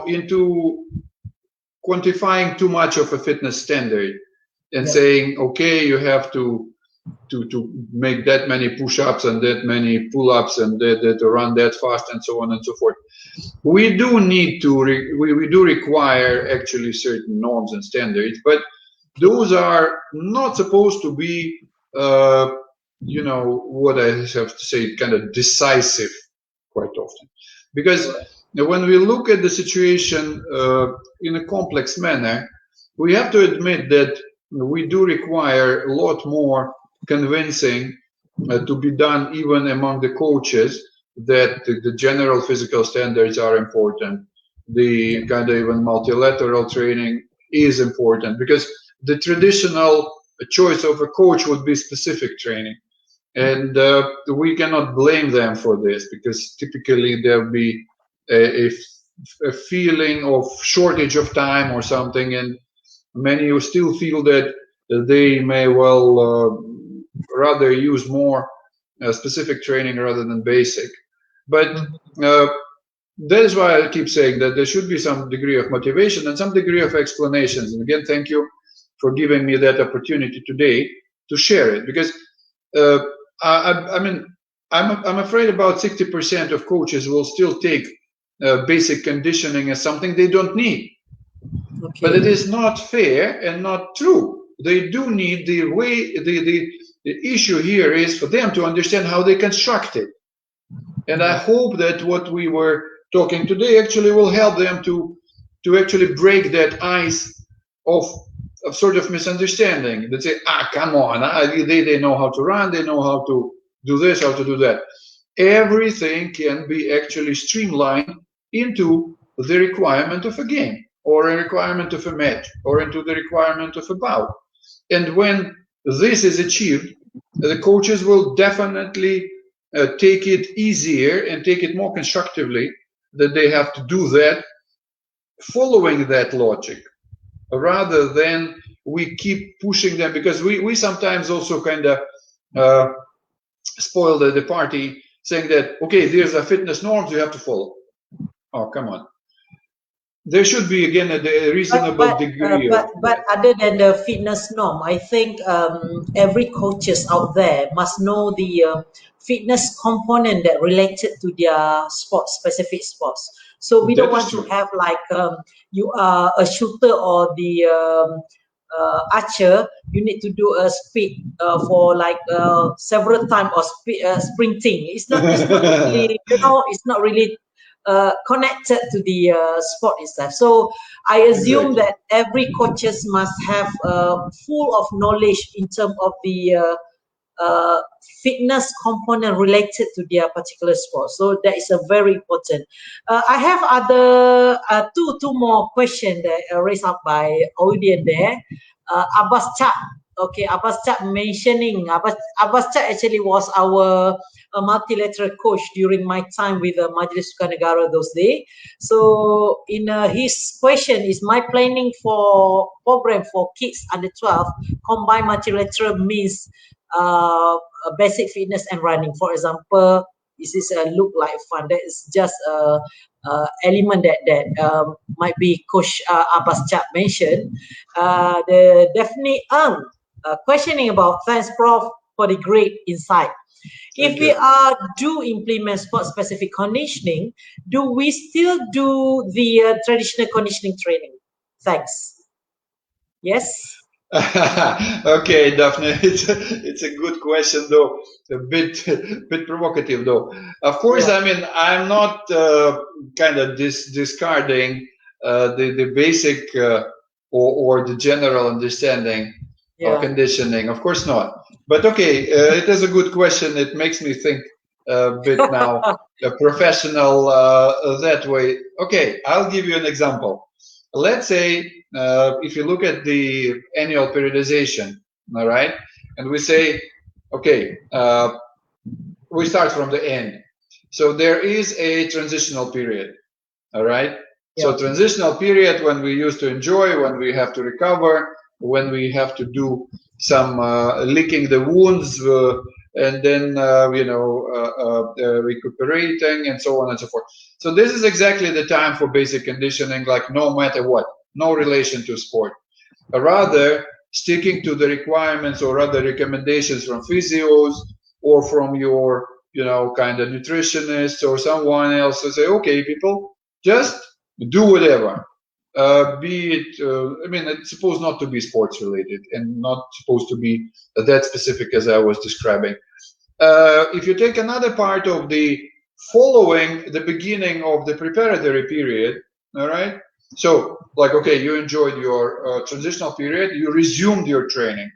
into quantifying too much of a fitness standard and saying, okay, you have to make that many push-ups and that many pull-ups and that run that fast and so on and so forth. We do need to we do require actually certain norms and standards, but those are not supposed to be what I have to say, kind of decisive quite often, because when we look at the situation in a complex manner, we have to admit that we do require a lot more convincing to be done even among the coaches that the general physical standards are important. The kind of even multilateral training is important, because the traditional choice of a coach would be specific training. And we cannot blame them for this, because typically there'll be a feeling of shortage of time or something, and many will still feel that they may well rather use more specific training rather than basic. But that is why I keep saying that there should be some degree of motivation and some degree of explanations. And again, thank you for giving me that opportunity today to share it, because I mean, I'm afraid about 60% of coaches will still take basic conditioning as something they don't need. Okay. But it is not fair and not true. They do need the way. The issue here is for them to understand how they construct it. And I hope that what we were talking today actually will help them to actually break that ice of sort of misunderstanding. They say, come on, they know how to run, they know how to do this, how to do that. Everything can be actually streamlined into the requirement of a game, or a requirement of a match, or into the requirement of a bout. And when this is achieved, the coaches will definitely take it easier and take it more constructively, that they have to do that following that logic, rather than we keep pushing them, because we sometimes also kind of spoil the party, saying that, okay, there's a fitness norms you have to follow. Oh, come on. There should be, again, a reasonable degree but other than the fitness norm, I think every coaches out there must know the fitness component that related to their sports, specific sports. So we don't want to have like you are a shooter or the archer, you need to do a speed for like several times, or sprinting. It's not really, it's not really connected to the sport itself. So I assume that every coaches must have full of knowledge in terms of the fitness component related to their particular sport. So that is a very important. I have other two more questions that are raised up by audience there. Abbas Chat. Okay, Abbas Chat mentioning, Abbas Chat actually was our multilateral coach during my time with Majlis Sukanegara those days. So in his question is, my planning for program for kids under 12 combined multilateral means basic fitness and running. For example, this is look like fun. That is just a element that might be Coach Abbas Chat mentioned. The Daphne Ang questioning about, thanks Prof for the great insight. If we do implement sport-specific conditioning, do we still do the traditional conditioning training? Thanks. Yes. Okay, Daphne, it's a good question, though a bit provocative, though. Of course, I mean, I'm not kind of discarding the basic or the general understanding of conditioning. Of course not. But okay, it is a good question. It makes me think a bit now, a professional that way. Okay, I'll give you an example. Let's say if you look at the annual periodization, all right, and we say, okay, we start from the end. So there is a transitional period, all right? So transitional period when we used to enjoy, when we have to recover, when we have to do some licking the wounds, and then recuperating and so on and so forth. So this is exactly the time for basic conditioning, like no matter what, no relation to sport. Rather, sticking to the requirements or other recommendations from physios or from your, kind of nutritionist or someone else to say, okay, people, just do whatever. Be it, it's supposed not to be sports related and not supposed to be that specific as I was describing. If you take another part of the following the beginning of the preparatory period, all right? So, like, okay, you enjoyed your transitional period, you resumed your training.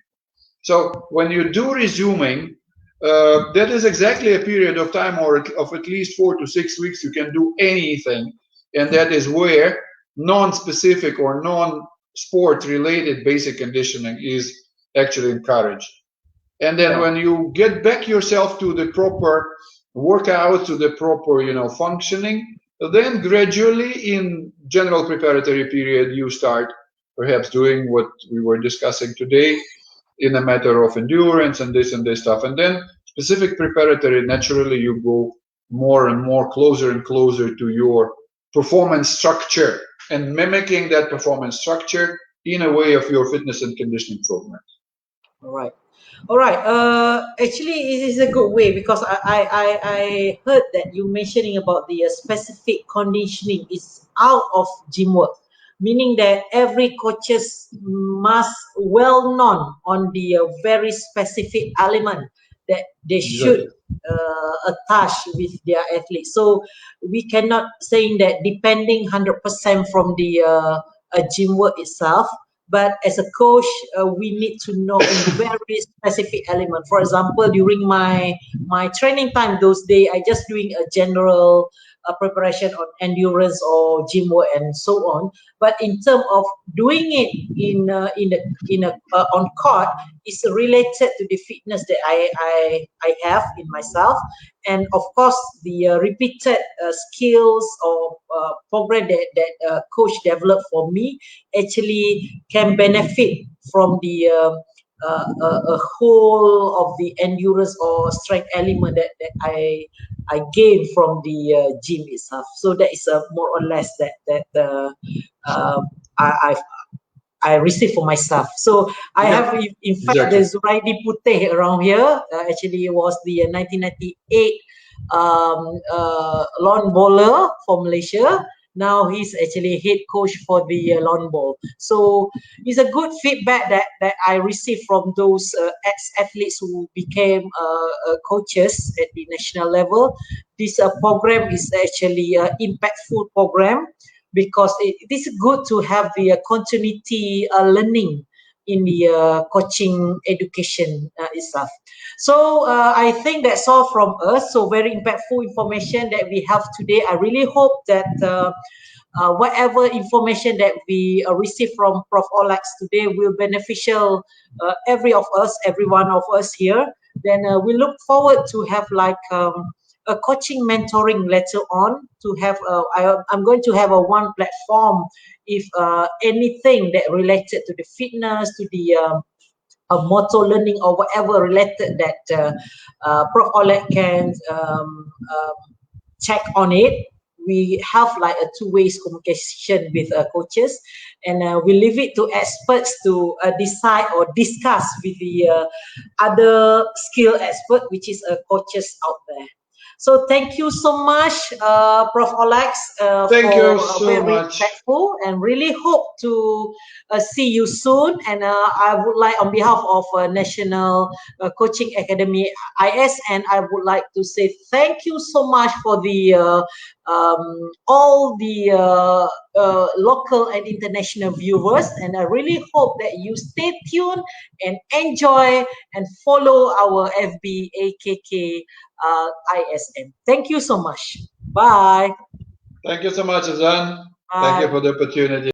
So when you do resuming, that is exactly a period of time or of at least 4 to 6 weeks you can do anything. And that is where non-specific or non-sport related basic conditioning is actually encouraged. And then when you get back yourself to the proper workout, to the proper, functioning, then gradually in general preparatory period, you start perhaps doing what we were discussing today in a matter of endurance and this stuff. And then specific preparatory, naturally you go more and more closer and closer to your performance structure and mimicking that performance structure in a way of your fitness and conditioning program. All right. Actually, it is a good way because I heard that you mentioning about the specific conditioning is out of gym work, meaning that every coaches must well known on the very specific element that they should attach with their athletes. So we cannot saying that depending 100% from the gym work itself. But as a coach, we need to know in very specific element. For example, during my training time, those days, I just doing a general preparation on endurance or gym work and so on. But in terms of doing it on court, is related to the fitness that I have in myself, and of course the repeated skills or program that coach developed for me actually can benefit from the a whole of the endurance or strength element that I gain from the gym itself. So that is more or less that I receive for myself. So I have, in fact, the Zuraidi Puteh around here. Actually, it was the 1998 lawn bowler for Malaysia. Now he's actually head coach for the lawn ball. So it's a good feedback that I received from those ex-athletes who became coaches at the national level. This program is actually an impactful program, because it is good to have the continuity learning in the coaching education itself. So I think that's all from us. So very impactful information that we have today. I really hope that whatever information that we receive from Prof. Olex today will beneficial every one of us here. Then we look forward to have like a coaching mentoring later on to have I'm going to have a one platform if anything that related to the fitness, to the motor learning or whatever related that Prof. Oleg can check on it. We have like a two-way communication with coaches, and we leave it to experts to decide or discuss with the other skill expert, which is coaches out there. So thank you so much, Prof. Olex, thank for you so very much. respectful, and really hope to see you soon. And I would like, on behalf of National Coaching Academy ISN, I would like to say thank you so much for the all the local and international viewers, and I really hope that you stay tuned and enjoy and follow our FB AKK ISN. Thank you so much. Bye. Thank you so much, Azan. Thank you Bye. for the opportunity.